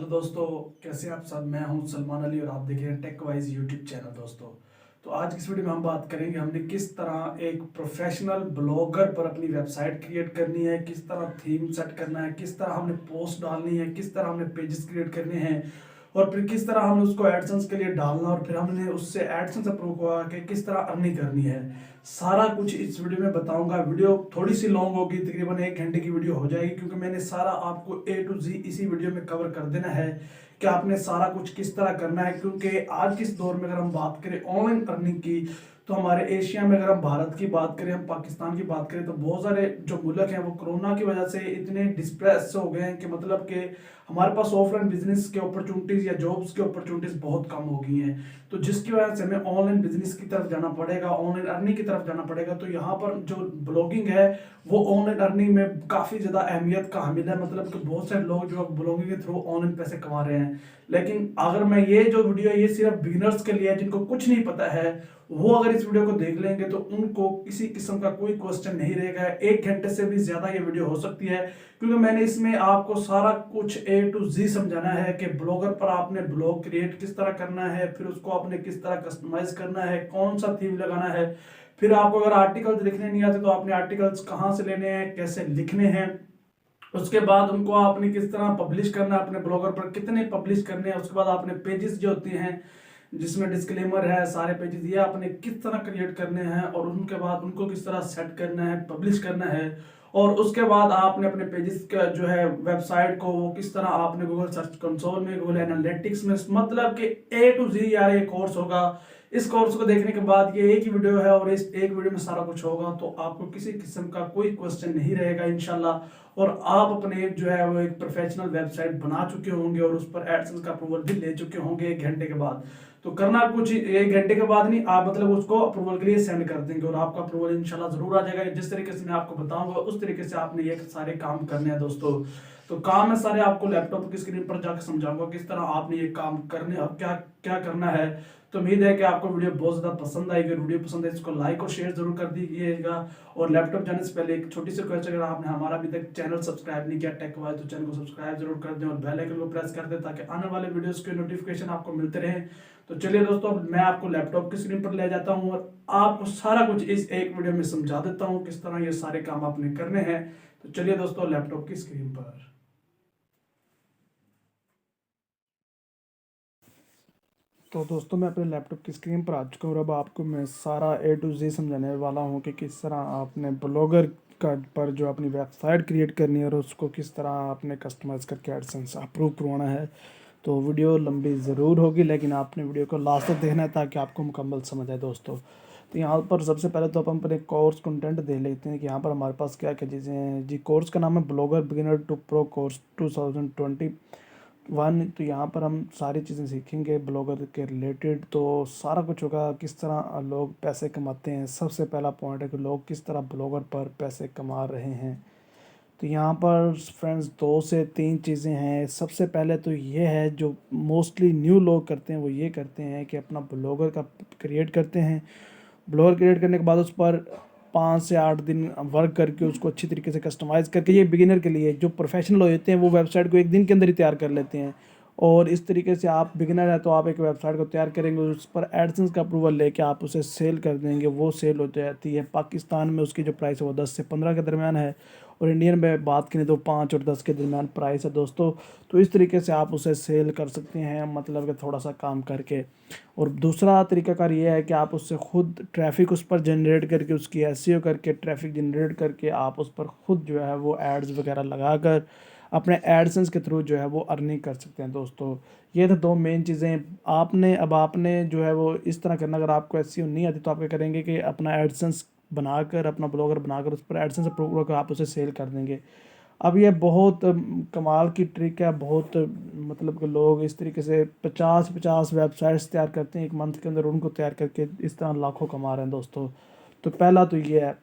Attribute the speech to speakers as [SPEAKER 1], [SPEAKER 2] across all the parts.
[SPEAKER 1] Hello दोस्तों, कैसे हैं आप सब। मैं हूं सलमान अली और आप देख रहे हैं टेक वाइज यूट्यूब चैनल। दोस्तों, तो आज की इस वीडियो में हम बात करेंगे हमने किस तरह एक प्रोफेशनल ब्लॉगर पर अपनी वेबसाइट क्रिएट करनी है, किस तरह थीम सेट करना है, किस तरह हमने पोस्ट डालनी है, किस तरह हमने पेजेस क्रिएट करने हैं और फिर किस तरह हमने उसको एडसेंस के लिए डालना और फिर हमने उससे एडसेंस अप्रूव करवा के किस तरह अर्निंग करनी है। सारा कुछ इस वीडियो में बताऊंगा। वीडियो थोड़ी सी लॉन्ग होगी, तकरीबन 1 घंटे की वीडियो हो जाएगी, क्योंकि मैंने सारा आपको ए टू जी इसी वीडियो में कवर कर देना है कि आपने सारा कुछ किस तरह करना है। क्योंकि आज के इस दौर में अगर हम बात करें ऑनलाइन अर्निंग की, तो हमारे एशिया में अगर हम भारत की बात करें, हम पाकिस्तान की बात करें, तो बहुत सारे जो मुल्क हैं वो कोरोना की वजह से इतने डिस्प्रेस हो गए हैं कि मतलब कि हमारे पास ऑफलाइन बिजनेस के अपॉर्चुनिटीज या जॉब्स के अपॉर्चुनिटीज बहुत कम हो गई हैं। तो जिसकी वजह से हमें ऑनलाइन बिजनेस की तरफ जाना पड़ेगा, ऑनलाइन अर्निंग की तरफ जाना पड़ेगा। तो यहाँ पर जो ब्लॉगिंग है वो ऑनलाइन अर्निंग में काफ़ी ज़्यादा अहमियत का हामिल है। मतलब कि बहुत सारे लोग जो ब्लॉगिंग के थ्रू ऑनलाइन पैसे कमा रहे हैं। लेकिन अगर मैं ये जो वीडियो है ये सिर्फ बिगिनर्स के लिए है, जिनको कुछ नहीं पता है, वो अगर इस वीडियो को देख लेंगे तो उनको किसी किस्म का कोई क्वेश्चन नहीं रहेगा। 1 घंटे से भी ज्यादा ये वीडियो हो सकती है, क्योंकि मैंने इसमें आपको सारा कुछ ए टू जी समझाना है कि ब्लॉगर पर आपने ब्लॉग क्रिएट किस तरह करना है, फिर उसको आपने किस तरह कस्टमाइज करना है, कौन सा थीम लगाना है, फिर आपको अगर आर्टिकल्स लिखने नहीं आते तो आपने आर्टिकल्स कहाँ से लेने हैं, कैसे लिखने हैं, उसके बाद उनको आपने किस तरह पब्लिश करना है, अपने ब्लॉगर पर कितने पब्लिश करने हैं, उसके बाद आपने पेजेस जो होते हैं जिसमें डिस्क्लेमर है, सारे पेजेस ये आपने किस तरह क्रिएट करने हैं और उनके बाद उनको किस तरह सेट करना है, पब्लिश करना है। और उसके बाद आपने अपने पेजेस का जो है वेबसाइट को वो किस तरह आपने गूगल सर्च कंसोल में, गूगल एनालिटिक्स में, मतलब कि ए टू जी यार ये कोर्स होगा। इस कोर्स को देखने के बाद ये एक ही वीडियो है और इस एक वीडियो में सारा कुछ होगा, तो आपको किसी किस्म का कोई क्वेश्चन नहीं रहेगा इंशाल्लाह। और आप अपने जो है वो एक प्रोफेशनल वेबसाइट बना चुके होंगे और उस पर एडसेंस का अप्रूवल भी ले चुके होंगे 1 घंटे के बाद। तो करना कुछ 1 घंटे के बाद नहीं, आप मतलब उसको अप्रूवल के लिए सेंड कर देंगे और आपका अप्रूवल इंशाल्लाह जरूर आ जाएगा। जिस तरीके से मैं आपको बताऊंगा उस तरीके से आपने ये सारे काम करने हैं दोस्तों। तो काम है सारे आपको लैपटॉप की स्क्रीन पर जाकर समझाऊंगा किस तरह आपने ये काम करने और क्या क्या करना है। तो उम्मीद है कि आपको वीडियो बहुत ज्यादा पसंद आएगी। वीडियो पसंद है इसको लाइक और शेयर जरूर कर दीजिएगा। और लैपटॉप जाने से पहले एक छोटी सी रिक्वेस्ट, अगर आपने हमारा अभी तक चैनल सब्सक्राइब नहीं किया टेक वाइज, तो चैनल को सब्सक्राइब जरूर कर दें और बेल आइकन को प्रेस कर दें ताकि आने वाले वीडियोस के नोटिफिकेशन आपको मिलते रहे। तो चलिए दोस्तों, अब मैं आपको लैपटॉप की स्क्रीन पर ले जाता हूँ और आपको सारा कुछ इस एक वीडियो में समझा देता हूँ किस तरह ये सारे काम आपने करने हैं। तो चलिए दोस्तों, लैपटॉप की स्क्रीन पर। तो दोस्तों, मैं अपने लैपटॉप की स्क्रीन पर आ चुका हूँ और अब आपको मैं सारा ए टू जी समझाने वाला हूँ कि किस तरह आपने ब्लॉगर का पर जो अपनी वेबसाइट क्रिएट करनी है और उसको किस तरह आपने कस्टमाइज़ करके एडसेंस अप्रूव करवाना है। तो वीडियो लंबी ज़रूर होगी, लेकिन आपने वीडियो को लास्ट तक देखना है ताकि आपको मुकम्मल समझ आए दोस्तों। तो यहाँ पर सबसे पहले तो अपन पर एक कोर्स कंटेंट देख लेते हैं कि यहाँ पर हमारे पास क्या क्या चीज़ें हैं जी। कोर्स का नाम है blogger beginner to pro course 2021। तो यहाँ पर हम सारी चीज़ें सीखेंगे ब्लॉगर के रिलेटेड। तो सारा कुछ होगा किस तरह लोग पैसे कमाते हैं। सबसे पहला पॉइंट है कि लोग किस तरह ब्लॉगर पर पैसे कमा रहे हैं। तो यहाँ पर फ्रेंड्स 2 से 3 चीज़ें हैं। सबसे पहले तो ये है जो मोस्टली न्यू लोग करते हैं, वो ये करते हैं कि अपना ब्लॉगर का क्रिएट करते हैं। ब्लॉगर क्रिएट करने के बाद उस पर 5 से 8 दिन वर्क करके उसको अच्छी तरीके से कस्टमाइज़ करके, ये बिगिनर के लिए, जो प्रोफेशनल होते हैं वो वेबसाइट को 1 दिन के अंदर ही तैयार कर लेते हैं। और इस तरीके से आप बिगिनर है तो आप एक वेबसाइट को तैयार करेंगे, उस पर एडसेंस का अप्रूवल लेके आप उसे सेल कर देंगे। वो सेल हो जाती है। पाकिस्तान में उसकी जो प्राइस है वो 10 से 15 के दरमियान है और इंडियन में बात करें तो 5 और 10 के दरमियान प्राइस है दोस्तों। तो इस तरीके से आप उसे सेल कर सकते हैं, मतलब कि थोड़ा सा काम करके। और दूसरा तरीकाकार ये है कि आप उससे खुद ट्रैफिक उस पर जनरेट करके, उसकी एसईओ करके, ट्रैफिक जनरेट करके आप उस पर खुद जो है वो एड्स वगैरह लगाकर अपने एडसेंस के थ्रू जो है वो अर्निंग कर सकते हैं दोस्तों। ये तो 2 मेन चीज़ें आपने जो है वो इस तरह करना। अगर आपको एसईओ नहीं आती तो आप क्या करेंगे कि अपना एडसेंस बनाकर, अपना ब्लॉगर बनाकर उस पर एडसेंस अप्रूव होकर आप उसे सेल कर देंगे। अब ये बहुत कमाल की ट्रिक है। बहुत मतलब कि लोग इस तरीके से 50-50 वेबसाइट्स तैयार करते हैं 1 मंथ के अंदर, उनको तैयार करके इस तरह लाखों कमा रहे हैं दोस्तों। तो पहला तो ये है।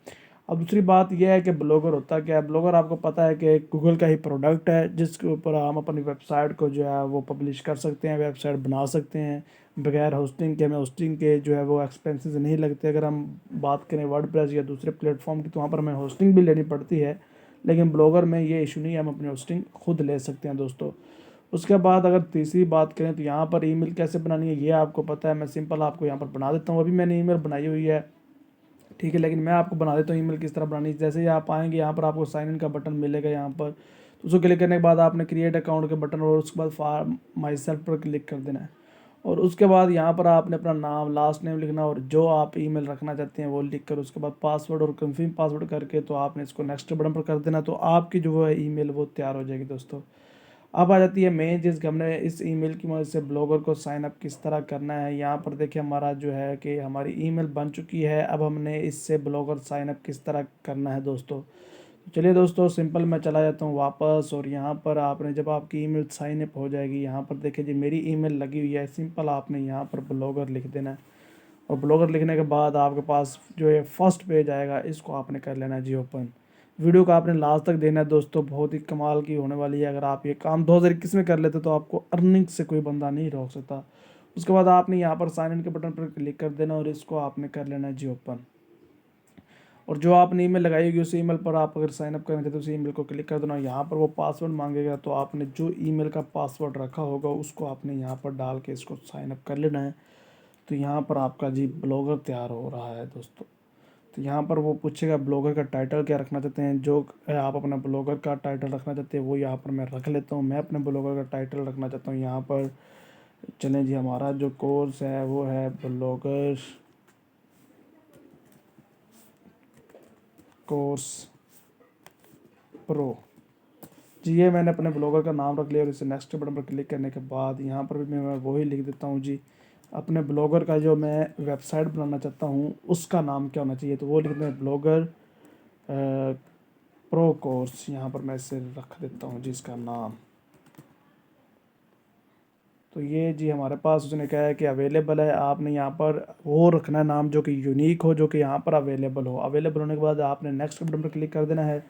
[SPEAKER 1] अब दूसरी बात यह है कि ब्लॉगर होता क्या है। ब्लॉगर आपको पता है कि गूगल का ही प्रोडक्ट है जिसके ऊपर हम अपनी वेबसाइट को जो है वो पब्लिश कर सकते हैं, वेबसाइट बना सकते हैं बगैर होस्टिंग के। हमें होस्टिंग के जो है वो एक्सपेंसेस नहीं लगते। अगर हम बात करें वर्डप्रेस या दूसरे प्लेटफॉर्म की, तो वहाँ पर हमें होस्टिंग भी लेनी पड़ती है, लेकिन ब्लॉगर में ये इशू नहीं है, हम अपनी होस्टिंग खुद ले सकते हैं दोस्तों। उसके बाद अगर तीसरी बात करें तो यहाँ पर ईमेल कैसे बनानी है ये आपको पता है, मैं सिंपल आपको यहाँ पर बना देता हूँ। अभी मैंने ईमेल बनाई हुई है, ठीक है, लेकिन मैं आपको बना देता हूँ ईमेल किस तरह बनानी है। जैसे ही आप आएंगे यहाँ पर आपको साइन इन का बटन मिलेगा यहाँ पर, तो उसको क्लिक करने के बाद आपने क्रिएट अकाउंट के बटन और उसके बाद फॉर माई सेल्फ पर क्लिक कर देना है। और उसके बाद यहाँ पर आपने अपना नाम, लास्ट नेम लिखना और जो आप ईमेल रखना चाहते हैं वो लिख कर उसके बाद पासवर्ड और कंफर्म पासवर्ड करके तो आपने इसको नेक्स्ट बटन पर कर देना। तो आपकी जो है ईमेल वो तैयार हो जाएगी दोस्तों। अब आ जाती है मेन चीज़ कि हमने इस ईमेल की मदद से ब्लॉगर को साइन अप किस तरह करना है। यहाँ पर देखिए हमारा जो है कि हमारी ईमेल बन चुकी है। अब हमने इससे ब्लॉगर साइन अप किस तरह करना है दोस्तों। तो चलिए दोस्तों, सिंपल मैं चला जाता हूँ वापस और यहाँ पर आपने जब आपकी ईमेल साइन अप हो जाएगी, यहाँ पर देखिए जी मेरी ईमेल लगी हुई है। सिंपल आपने यहाँ पर ब्लॉगर लिख देना है और ब्लॉगर लिखने के बाद आपके पास जो है फर्स्ट पेज आएगा, इसको आपने कर लेना है जी ओपन। वीडियो को आपने लास्ट तक देना है दोस्तों, बहुत ही कमाल की होने वाली है। अगर आप ये काम 2021 में कर लेते तो आपको अर्निंग से कोई बंदा नहीं रोक सकता। उसके बाद आपने यहाँ पर साइन इन के बटन पर क्लिक कर देना और इसको आपने कर लेना है जी ओपन। और जो आपने ईमेल लगाई होगी उस ईमेल पर आप अगर साइन अप करना चाहते तो उस ईमेल को क्लिक कर देना। यहाँ पर वो पासवर्ड मांगेगा, तो आपने जो ईमेल का पासवर्ड रखा होगा उसको आपने यहाँ पर डाल के इसको साइन अप कर लेना है। तो यहाँ पर आपका जी ब्लॉगर तैयार हो रहा है दोस्तों। तो यहाँ पर वो पूछेगा ब्लॉगर का टाइटल क्या रखना चाहते हैं। जो आप अपना ब्लॉगर का टाइटल रखना चाहते हैं वो यहाँ पर मैं रख लेता हूँ। मैं अपने ब्लॉगर का टाइटल रखना चाहता हूँ यहाँ पर, चलें जी, हमारा जो कोर्स है वो है ब्लॉगर कोर्स प्रो जी। ये मैंने अपने ब्लॉगर का नाम रख लिया और इसे नेक्स्ट बटन पर क्लिक करने के बाद यहाँ पर भी मैं वही लिख देता हूँ जी। अपने ब्लॉगर का जो मैं वेबसाइट बनाना चाहता हूँ उसका नाम क्या होना चाहिए, तो वो लिख दें ब्लॉगर प्रो कोर्स। यहाँ पर मैं इसे रख देता हूँ जी इसका नाम। तो ये जी हमारे पास उसने कहा है कि अवेलेबल है। आपने यहाँ पर वो रखना है नाम जो कि यूनिक हो, जो कि यहाँ पर अवेलेबल हो। अवेलेबल होने के बाद आपने नेक्स्ट बटन पर क्लिक कर देना है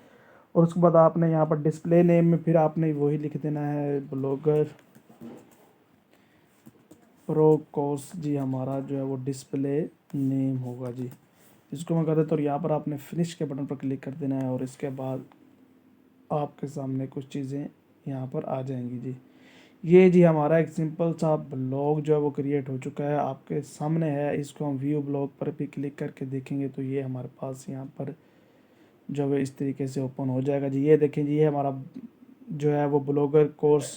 [SPEAKER 1] और उसके बाद आपने यहाँ पर डिस्प्ले नेम में फिर आपने वही लिख देना है ब्लॉगर प्रो कोर्स जी। हमारा जो है वो डिस्प्ले नेम होगा जी। इसको मैं कर देता हूँ और यहाँ पर आपने फिनिश के बटन पर क्लिक कर देना है और इसके बाद आपके सामने कुछ चीज़ें यहाँ पर आ जाएंगी जी। ये जी हमारा एक सिंपल सा ब्लॉग जो है वो क्रिएट हो चुका है, आपके सामने है। इसको हम व्यू ब्लॉग पर भी क्लिक करके देखेंगे तो ये हमारे पास यहाँ पर जो है इस तरीके से ओपन हो जाएगा जी। ये देखें जी, ये हमारा जो है वो ब्लॉगर कोर्स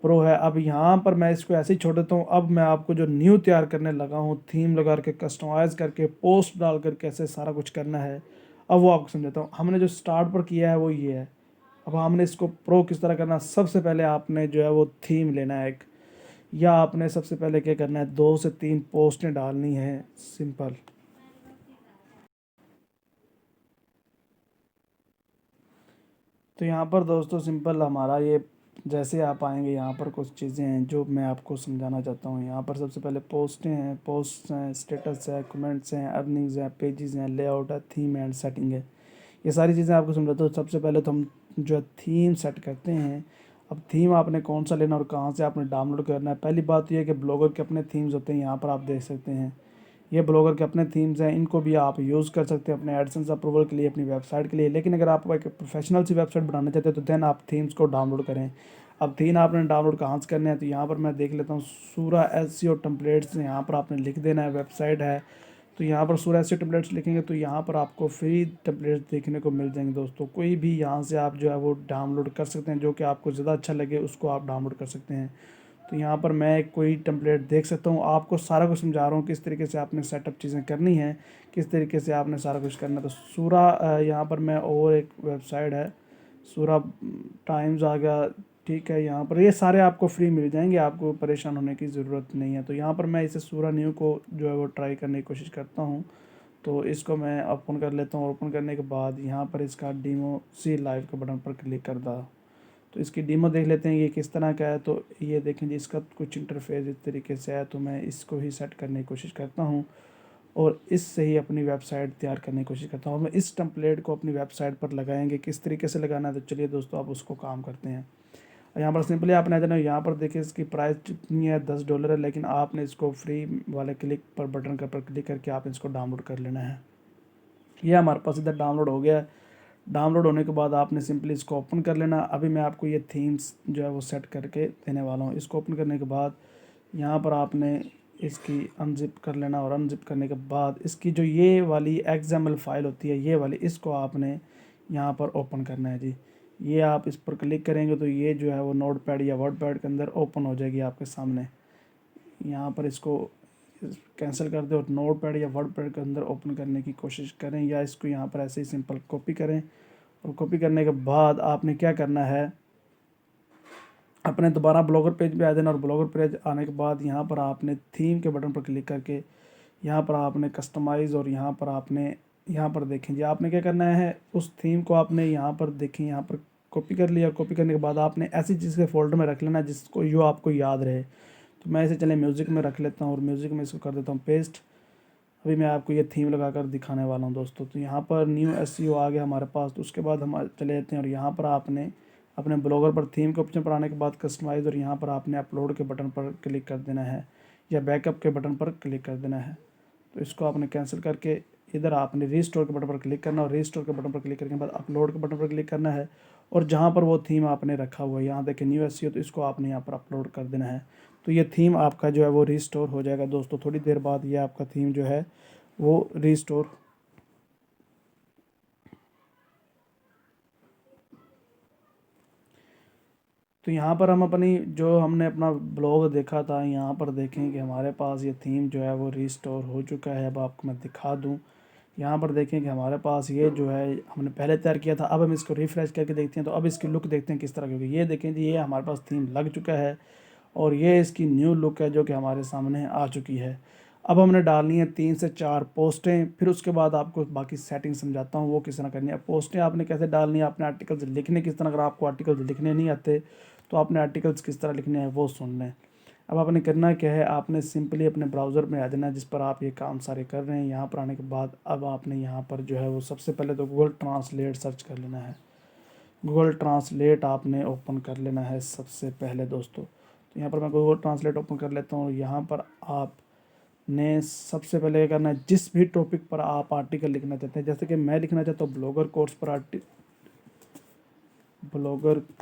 [SPEAKER 1] प्रो है। अब यहाँ पर मैं इसको ऐसे ही छोड़ देता हूँ। अब मैं आपको जो न्यू तैयार करने लगा हूँ, थीम लगा के कस्टमाइज़ करके पोस्ट डाल कर कैसे सारा कुछ करना है, अब वो आपको समझाता हूँ। हमने जो स्टार्ट पर किया है वो ये है। अब हमने इसको प्रो किस तरह करना है, सबसे पहले आपने जो है वो थीम लेना है एक, या आपने सबसे पहले क्या करना है 2 से 3 पोस्टें डालनी है सिंपल। तो यहाँ पर दोस्तों सिंपल हमारा ये, जैसे आप आएंगे यहाँ पर कुछ चीज़ें हैं जो मैं आपको समझाना चाहता हूँ। यहाँ पर सबसे पहले पोस्टें हैं, पोस्ट हैं, स्टेटस है, कमेंट्स हैं, अर्निंग्स हैं, पेजेस हैं, लेआउट है, थीम एंड सेटिंग है। ये सारी चीज़ें आपको समझाता हूँ। सबसे पहले तो हम जो है थीम सेट करते हैं। अब थीम आपने कौन सा लेना और कहाँ से आपने डाउनलोड करना है। पहली बात तो ये है कि ब्लॉगर के अपने थीम्स होते हैं, यहाँ पर आप देख सकते हैं ये ब्लॉगर के अपने थीम्स हैं। इनको भी आप यूज़ कर सकते हैं अपने एडसेंस अप्रूवल के लिए, अपनी वेबसाइट के लिए। लेकिन अगर आप एक प्रोफेशनल सी वेबसाइट बनाना चाहते हैं तो देन आप थीम्स को डाउनलोड करें। अब थीम आपने डाउनलोड कहाँ से करना है, तो यहाँ पर मैं देख लेता हूँ सूरा एसईओ टेम्पलेट्स, यहाँ पर आपने लिख देना है, वेबसाइट है। तो यहाँ पर सूरा एसईओ टेम्पलेट्स लिखेंगे तो यहाँ पर आपको फ्री टेम्पलेट्स देखने को मिल जाएंगे दोस्तों। कोई भी यहाँ से आप जो है वो डाउनलोड कर सकते हैं, जो कि आपको ज़्यादा अच्छा लगे उसको आप डाउनलोड कर सकते हैं। तो यहाँ पर मैं कोई टेम्पलेट देख सकता हूँ, आपको सारा कुछ समझा रहा हूँ किस तरीके से आपने सेटअप चीज़ें करनी है, किस तरीके से आपने सारा कुछ करना है। तो सूरा यहाँ पर मैं, और एक वेबसाइट है सूरा टाइम्स आ गया, ठीक है। यहाँ पर ये सारे आपको फ्री मिल जाएंगे, आपको परेशान होने की ज़रूरत नहीं है। तो यहाँ पर मैं इसे सूरा न्यू को जो है वो ट्राई करने की कोशिश करता हूँ। तो इसको मैं ओपन कर लेता हूँ। ओपन करने के बाद यहाँ पर इसका डेमो सी लाइव के बटन पर क्लिक कर दा। तो इसकी डेमो देख लेते हैं ये किस तरह का है। तो ये देखें जी, इसका कुछ इंटरफेस इस तरीके से है। तो मैं इसको ही सेट करने की कोशिश करता हूँ और इससे ही अपनी वेबसाइट तैयार करने की कोशिश करता हूँ। मैं इस टेम्पलेट को अपनी वेबसाइट पर लगाएंगे, किस तरीके से लगाना है तो चलिए दोस्तों आप उसको काम करते हैं। यहाँ पर सिंपली आपने जाना, यहाँ पर देखिए इसकी प्राइस कितनी है, $10 है। लेकिन आपने इसको फ्री वाले क्लिक पर बटन पर क्लिक करके आप इसको डाउनलोड कर लेना है। ये हमारे पास इधर डाउनलोड हो गया है। डाउनलोड होने के बाद आपने सिंपली इसको ओपन कर लेना। अभी मैं आपको ये थीम्स जो है वो सेट करके देने वाला हूँ। इसको ओपन करने के बाद यहाँ पर आपने इसकी अनजिप कर लेना, और अनजिप करने के बाद इसकी जो ये वाली एक्सएमएल फाइल होती है, ये वाली, इसको आपने यहाँ पर ओपन करना है जी। ये आप इस पर क्लिक करेंगे तो ये जो है वो नोटपैड या वर्डपैड के अंदर ओपन हो जाएगी आपके सामने। यहाँ पर इसको कैंसिल कर दें और नोटपैड या वर्डपैड के अंदर ओपन करने की कोशिश करें, या इसको यहाँ पर ऐसे ही सिंपल कॉपी करें। और कॉपी करने के बाद आपने क्या करना है, अपने दोबारा ब्लॉगर पेज पे आ जाना, और ब्लॉगर पेज आने के बाद यहाँ पर आपने थीम के बटन पर क्लिक करके यहाँ पर आपने कस्टमाइज़, और यहाँ पर देखें जी आपने क्या करना है, उस थीम को आपने यहाँ पर देखें, यहाँ पर कॉपी कर लिया। कॉपी करने के बाद आपने ऐसी चीज़ के फोल्डर में रख लेना जिसको जो आपको याद रहे। तो मैं इसे चले म्यूज़िक में रख लेता हूँ, और म्यूज़िक में इसको कर देता हूँ पेस्ट। अभी मैं आपको ये थीम लगा कर दिखाने वाला हूँ दोस्तों। तो यहाँ पर न्यू एसईओ आ गया हमारे पास। तो उसके बाद हम चले जाते हैं, और यहाँ पर आपने अपने ब्लॉगर पर थीम के ऑप्शन पर आने के बाद कस्टमाइज़, और यहाँ पर आपने अपलोड के बटन पर क्लिक कर देना है, या बैकअप के बटन पर क्लिक कर देना है। तो इसको आपने कैंसिल करके इधर आपने रीस्टोर के बटन पर क्लिक करना, और रीस्टोर के बटन पर क्लिक करने के बाद अपलोड के बटन पर क्लिक करना है। और जहाँ पर वो थीम आपने रखा हुआ है, यहाँ देखें न्यू एसईओ, तो इसको आपने यहाँ पर अपलोड कर देना है। तो ये थीम आपका जो है वो रीस्टोर हो जाएगा दोस्तों। थोड़ी देर बाद ये आपका थीम जो है वो रीस्टोर तो यहाँ पर हम अपनी जो हमने अपना ब्लॉग देखा था, यहाँ पर देखें कि हमारे पास ये थीम जो है वो रीस्टोर हो चुका है। अब आपको मैं दिखा दूँ, यहाँ पर देखें कि हमारे पास ये जो है हमने पहले तैयार किया था। अब हम इसको रिफ़्रेश करके देखते हैं, तो अब इसकी लुक देखते हैं किस तरह की होगी। ये देखें जी, ये हमारे पास थीम लग चुका है, और ये इसकी न्यू लुक है जो कि हमारे सामने आ चुकी है। अब हमने डालनी है 3 से 4 पोस्टें। फिर उसके बाद आपको बाकी सेटिंग समझाता हूँ वो किस तरह करनी है। पोस्टें आपने कैसे डालनी है, आपने आर्टिकल्स लिखने किस तरह, अगर आपको आर्टिकल्स लिखने नहीं आते तो आपने आर्टिकल्स किस तरह लिखने हैं वो सुन लें। अब आपने करना क्या है, आपने सिंपली अपने ब्राउज़र में आ जाना है जिस पर आप ये काम सारे कर रहे हैं। यहाँ पर आने के बाद अब आपने यहाँ पर जो है वो सबसे पहले तो गूगल ट्रांसलेट सर्च कर लेना है। गूगल ट्रांसलेट आपने ओपन कर लेना है सबसे पहले दोस्तों। तो यहाँ पर मैं गूगल ट्रांसलेट ओपन कर लेता हूँ। यहाँ पर आपने सबसे पहले क्या करना है, जिस भी टॉपिक पर आप आर्टिकल लिखना चाहते हैं, जैसे कि मैं लिखना चाहता हूँ ब्लॉगर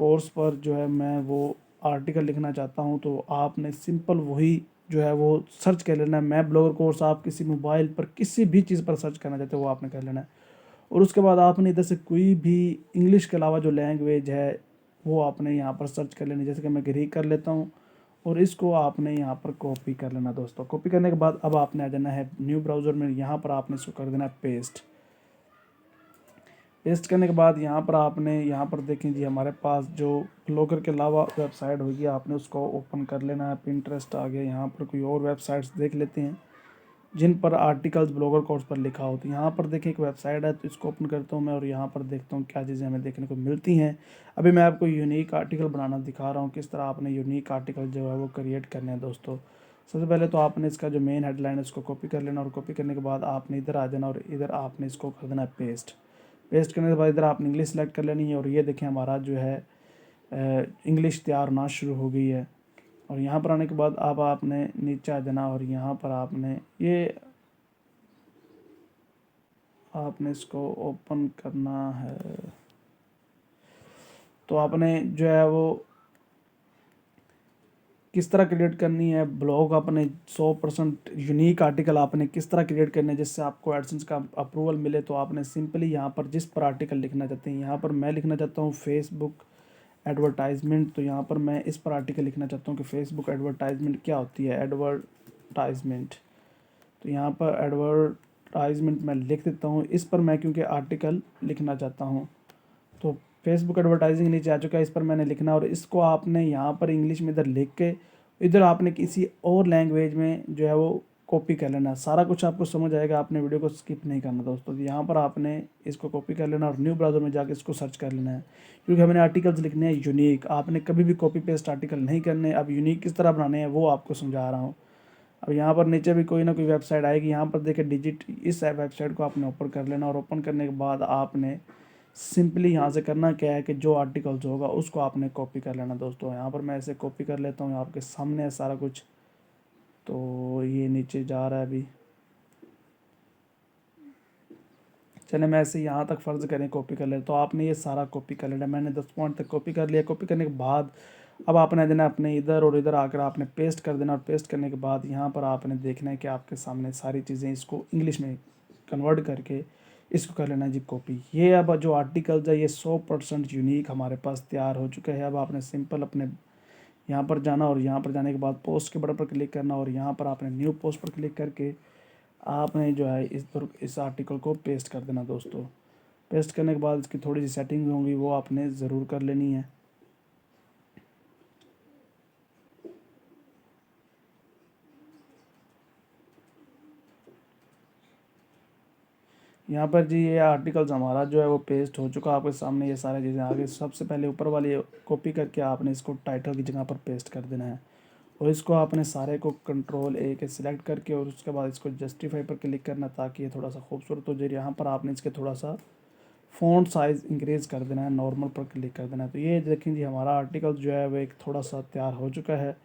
[SPEAKER 1] कोर्स पर जो है मैं वो आर्टिकल लिखना चाहता हूँ, तो आपने सिंपल वही जो है वो सर्च कर लेना है। मैं ब्लॉगर कोर्स, आप किसी मोबाइल पर किसी भी चीज़ पर सर्च करना चाहते हो वो आपने कर लेना है। और उसके बाद आपने इधर से कोई भी इंग्लिश के अलावा जो लैंग्वेज है वो आपने यहाँ पर सर्च कर लेनी। जैसे कि मैं ग्रीक कर लेता हूँ, और इसको आपने यहाँ पर कॉपी कर लेना दोस्तों। कॉपी करने के बाद अब आपने आ जाना है न्यू ब्राउज़र में, यहाँ पर आपने इसको कर देना है पेस्ट। पेस्ट करने के बाद यहाँ पर आपने यहाँ पर देखें जी, हमारे पास जो ब्लॉगर के अलावा वेबसाइट होगी आपने उसको ओपन कर लेना है। पिंटरेस्ट आ गया, यहाँ पर कोई और वेबसाइट्स देख लेते हैं जिन पर आर्टिकल्स ब्लॉगर कोर्स पर लिखा हो। तो यहाँ पर देखें एक वेबसाइट है, तो इसको ओपन करता हूँ मैं, और यहाँ पर देखता हूँ क्या चीज़ें हमें देखने को मिलती हैं। अभी मैं आपको यूनिक आर्टिकल बनाना दिखा रहा हूँ, किस तरह आपने यूनिक आर्टिकल जो है वो क्रिएट करने हैं दोस्तों। सबसे पहले तो आपने इसका जो मेन हेडलाइन है उसको कॉपी कर लेना, और कॉपी करने के बाद आपने इधर आ जाना, और इधर आपने इसको कर देना है पेस्ट। पेस्ट करने के बाद इधर आपने इंग्लिश सेलेक्ट कर लेनी है, और ये देखें हमारा जो है इंग्लिश तैयार होना शुरू हो गई है। और यहाँ पर आने के बाद अब आपने नीचे आ जाना, और यहाँ पर आपने इसको ओपन करना है। तो आपने जो है वो किस तरह क्रिएट करनी है ब्लॉग, अपने 100% यूनिक आर्टिकल आपने किस तरह क्रिएट करने जिससे आपको एडसेंस का अप्रूवल मिले। तो आपने सिंपली यहाँ पर जिस पर आर्टिकल लिखना चाहते हैं, यहाँ पर मैं लिखना चाहता हूँ फेसबुक एडवर्टाइजमेंट। तो यहाँ पर मैं इस पर आर्टिकल लिखना चाहता हूँ कि फेसबुक एडवर्टाइजमेंट क्या होती है, एडवर्टाइजमेंट। तो यहाँ पर एडवर्टाइजमेंट मैं लिख देता हूँ इस पर, मैं क्योंकि आर्टिकल लिखना चाहता हूँ। तो फेसबुक एडवर्टाइजिंग नीचे आ चुका है, इस पर मैंने लिखना, और इसको आपने यहाँ पर इंग्लिश में इधर लिख के इधर आपने किसी और लैंग्वेज में जो है वो कॉपी कर लेना। सारा कुछ आपको समझ आएगा, आपने वीडियो को स्किप नहीं करना दोस्तों। तो यहाँ पर आपने इसको कॉपी कर लेना, और न्यू ब्राउज़र में जाके इसको सर्च कर लेना है, क्योंकि हमने आर्टिकल्स लिखने हैं यूनिक। आपने कभी भी कॉपी पेस्ट आर्टिकल नहीं करने। अब यूनिक किस तरह बनाने हैं वो आपको समझा रहा हूँ। अब यहाँ पर नीचे भी कोई ना कोई वेबसाइट आएगी, यहाँ पर देखिए डिजिट, इस वेबसाइट को आपने ओपन कर लेना, और ओपन करने के बाद आपने सिंपली यहाँ से करना क्या है कि जो आर्टिकल्स होगा उसको आपने कॉपी कर लेना दोस्तों। यहाँ पर मैं ऐसे कॉपी कर लेता हूँ, आपके सामने है सारा कुछ। तो ये नीचे जा रहा है अभी, चले मैं ऐसे यहाँ तक फ़र्ज़ करें कॉपी कर ले, तो आपने ये सारा कॉपी कर लेना। मैंने 10 पॉइंट तक कॉपी कर लिया। कॉपी करने के बाद अब आपने देना अपने इधर और इधर आकर आपने पेस्ट कर देना, और पेस्ट करने के बाद यहाँ पर आपने देखना है कि आपके सामने सारी चीज़ें इसको इंग्लिश में कन्वर्ट करके इसको कर लेना जी कॉपी। ये अब जो आर्टिकल्स है ये 100% यूनिक हमारे पास तैयार हो चुका है। अब आपने सिंपल अपने यहाँ पर जाना, और यहाँ पर जाने के बाद पोस्ट के बटन पर क्लिक करना, और यहाँ पर आपने न्यू पोस्ट पर क्लिक करके आपने जो है इस आर्टिकल को पेस्ट कर देना दोस्तों। पेस्ट करने के बाद इसकी थोड़ी सी सेटिंग होंगी, वो आपने ज़रूर कर लेनी है। यहाँ पर जी ये आर्टिकल्स हमारा जो है वो पेस्ट हो चुका, आपके सामने ये सारी चीज़ें आ गई। सबसे पहले ऊपर वाली कॉपी करके आपने इसको टाइटल की जगह पर पेस्ट कर देना है, और इसको आपने सारे को कंट्रोल A के सिलेक्ट करके और उसके बाद इसको जस्टिफाई पर क्लिक करना, ताकि ये थोड़ा सा खूबसूरत हो जाए। यहाँ पर आपने इसके थोड़ा सा फ़ॉन्ट साइज़ इंक्रीज़ कर देना है, नॉर्मल पर क्लिक कर देना है। तो ये देखें जी हमारा आर्टिकल जो है वो एक थोड़ा सा तैयार हो चुका है।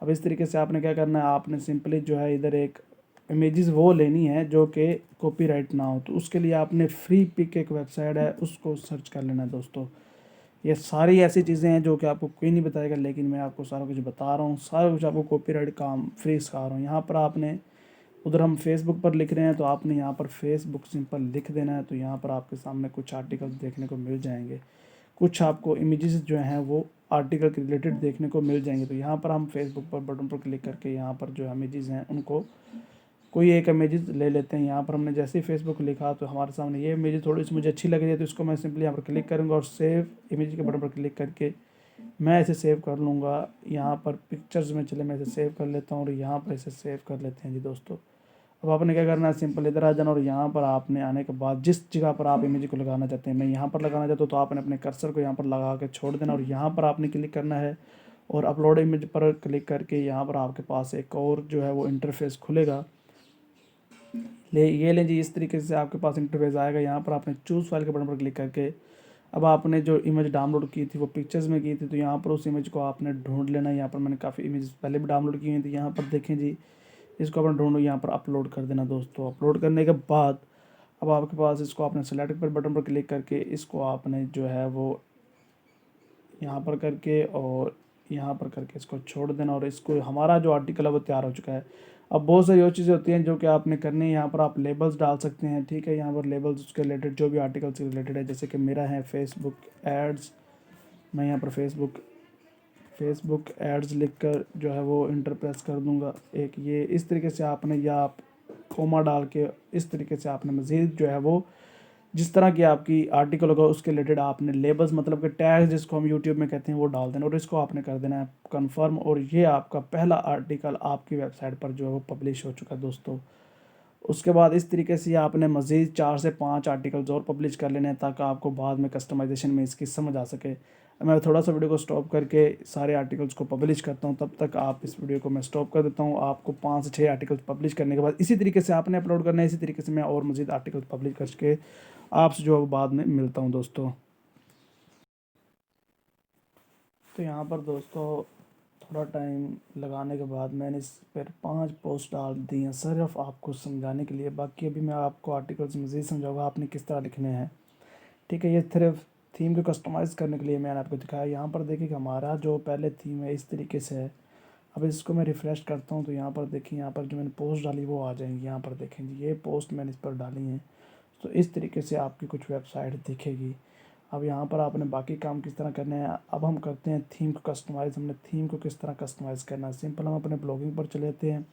[SPEAKER 1] अब इस तरीके से आपने क्या करना है, आपने सिंपली जो है इधर एक इमेजेस वो लेनी है जो कि कॉपीराइट ना हो। तो उसके लिए आपने फ्री पिक एक वेबसाइट है उसको सर्च कर लेना है दोस्तों। ये सारी ऐसी चीज़ें हैं जो कि आपको कोई नहीं बताएगा, लेकिन मैं आपको सारा कुछ बता रहा हूँ, सारा कुछ आपको कॉपीराइट काम फ्री सिखा रहा हूँ। यहाँ पर आपने उधर हम फेसबुक पर लिख रहे हैं, तो आपने यहाँ पर फेसबुक सिंपल लिख देना है। तो यहाँ पर आपके सामने कुछ आर्टिकल देखने को मिल जाएंगे, कुछ आपको इमेजेस जो हैं वो आर्टिकल के रिलेटेड देखने को मिल जाएंगे। तो यहाँ पर हम फेसबुक पर बटन पर क्लिक करके यहाँ पर जो इमेजेस हैं उनको कोई एक इमेजेस ले लेते हैं। यहाँ पर हमने जैसे ही फेसबुक लिखा तो हमारे सामने ये इमेज थोड़ी सी मुझे अच्छी लग रही है, तो इसको मैं सिंपली यहाँ पर क्लिक करूँगा और सेव इमेज के बटन पर क्लिक करके मैं इसे सेव कर लूँगा। यहाँ पर पिक्चर्स में चले मैं इसे सेव कर लेता हूँ, और यहाँ पर इसे सेव कर लेते हैं जी दोस्तों। अब आपने क्या करना है, सिंपल इधर आ जाना, और यहाँ पर आपने आने के बाद जिस जगह पर आप इमेज को लगाना चाहते हैं, मैं यहाँ पर लगाना चाहता हूँ, तो आपने अपने कर्सर को यहाँ पर लगा के छोड़ देना, और यहाँ पर आपने क्लिक करना है और अपलोड इमेज पर क्लिक करके यहाँ पर आपके पास एक और जो है वो इंटरफेस खुलेगा। ये लें जी, इस तरीके से आपके पास इंटरफेस आएगा। यहाँ पर आपने चूज़ फाइल के बटन पर क्लिक करके अब आपने जो इमेज डाउनलोड की थी वो पिक्चर्स में की थी, तो यहाँ पर उस इमेज को आपने ढूंढ लेना। यहाँ पर मैंने काफ़ी इमेज पहले भी डाउनलोड की हुई थी। यहाँ पर देखें जी, इसको अपना ढूंढो, यहाँ पर अपलोड कर देना दोस्तों। अपलोड करने के बाद अब आपके पास इसको आपने सेलेक्ट पर बटन पर क्लिक करके इसको आपने जो है वो यहाँ पर करके और यहाँ पर करके इसको छोड़ देना, और इसको हमारा जो आर्टिकल है वो तैयार हो चुका है। अब बहुत सारी और चीज़ें होती हैं जो कि आपने करनी है। यहाँ पर आप लेबल्स डाल सकते हैं, ठीक है। यहाँ पर लेबल्स उसके रिलेटेड जो भी आर्टिकल से रिलेटेड है, जैसे कि मेरा है फेसबुक एड्स, मैं यहाँ पर फेसबुक एड्स लिखकर जो है वो इंटर प्रेस कर दूंगा एक। ये इस तरीके से आपने, या आप कोमा डाल के इस तरीके से आपने मज़ीद जो है वो जिस तरह की आपकी आर्टिकल होगा उसके रिलेटेड आपने लेबल्स मतलब कि टैग्स जिसको हम यूट्यूब में कहते हैं वो डाल देना, और इसको आपने कर देना है कंफर्म। और ये आपका पहला आर्टिकल आपकी वेबसाइट पर जो है वो पब्लिश हो चुका है दोस्तों। उसके बाद इस तरीके से आपने मज़ीद 4 से 5 आर्टिकल्स और पब्लिश कर लेने हैं, ताकि आपको बाद में कस्टमाइजेशन में इसकी समझ आ सके। मैं थोड़ा सा वीडियो को स्टॉप करके सारे आर्टिकल्स को पब्लिश करता हूँ, तब तक आप इस वीडियो को मैं स्टॉप कर देता हूँ। आपको 5 से 6 आर्टिकल्स पब्लिश करने के बाद इसी तरीके से आपने अपलोड करना है। इसी तरीके से मैं और मज़ीद आर्टिकल्स पब्लिश करके आपसे जो बाद में मिलता हूँ दोस्तों। तो यहाँ पर दोस्तों थोड़ा टाइम लगाने के बाद मैंने इस पर 5 पोस्ट डाल दी हैं, सिर्फ आपको समझाने के लिए। बाकी अभी मैं आपको आर्टिकल्स मज़ीद समझाऊंगा आपने किस तरह लिखने हैं, ठीक है। ये सिर्फ थीम को कस्टमाइज़ करने के लिए मैंने आपको दिखाया। यहाँ पर देखिए कि हमारा जो पहले थीम है इस तरीके से है। अब इसको मैं रिफ़्रेश करता हूँ तो यहाँ पर देखिए, यहाँ पर जो मैंने पोस्ट डाली वो आ जाएंगी। यहाँ पर देखें ये पोस्ट मैंने इस पर डाली हैं, तो इस तरीके से आपकी कुछ वेबसाइट दिखेगी। अब यहाँ पर आपने बाकी काम किस तरह करने हैं, अब हम करते हैं थीम को कस्टमाइज़। हमने थीम को किस तरह कस्टमाइज़ करना है, सिंपल हम अपने ब्लॉगिंग पर चले जाते हैं।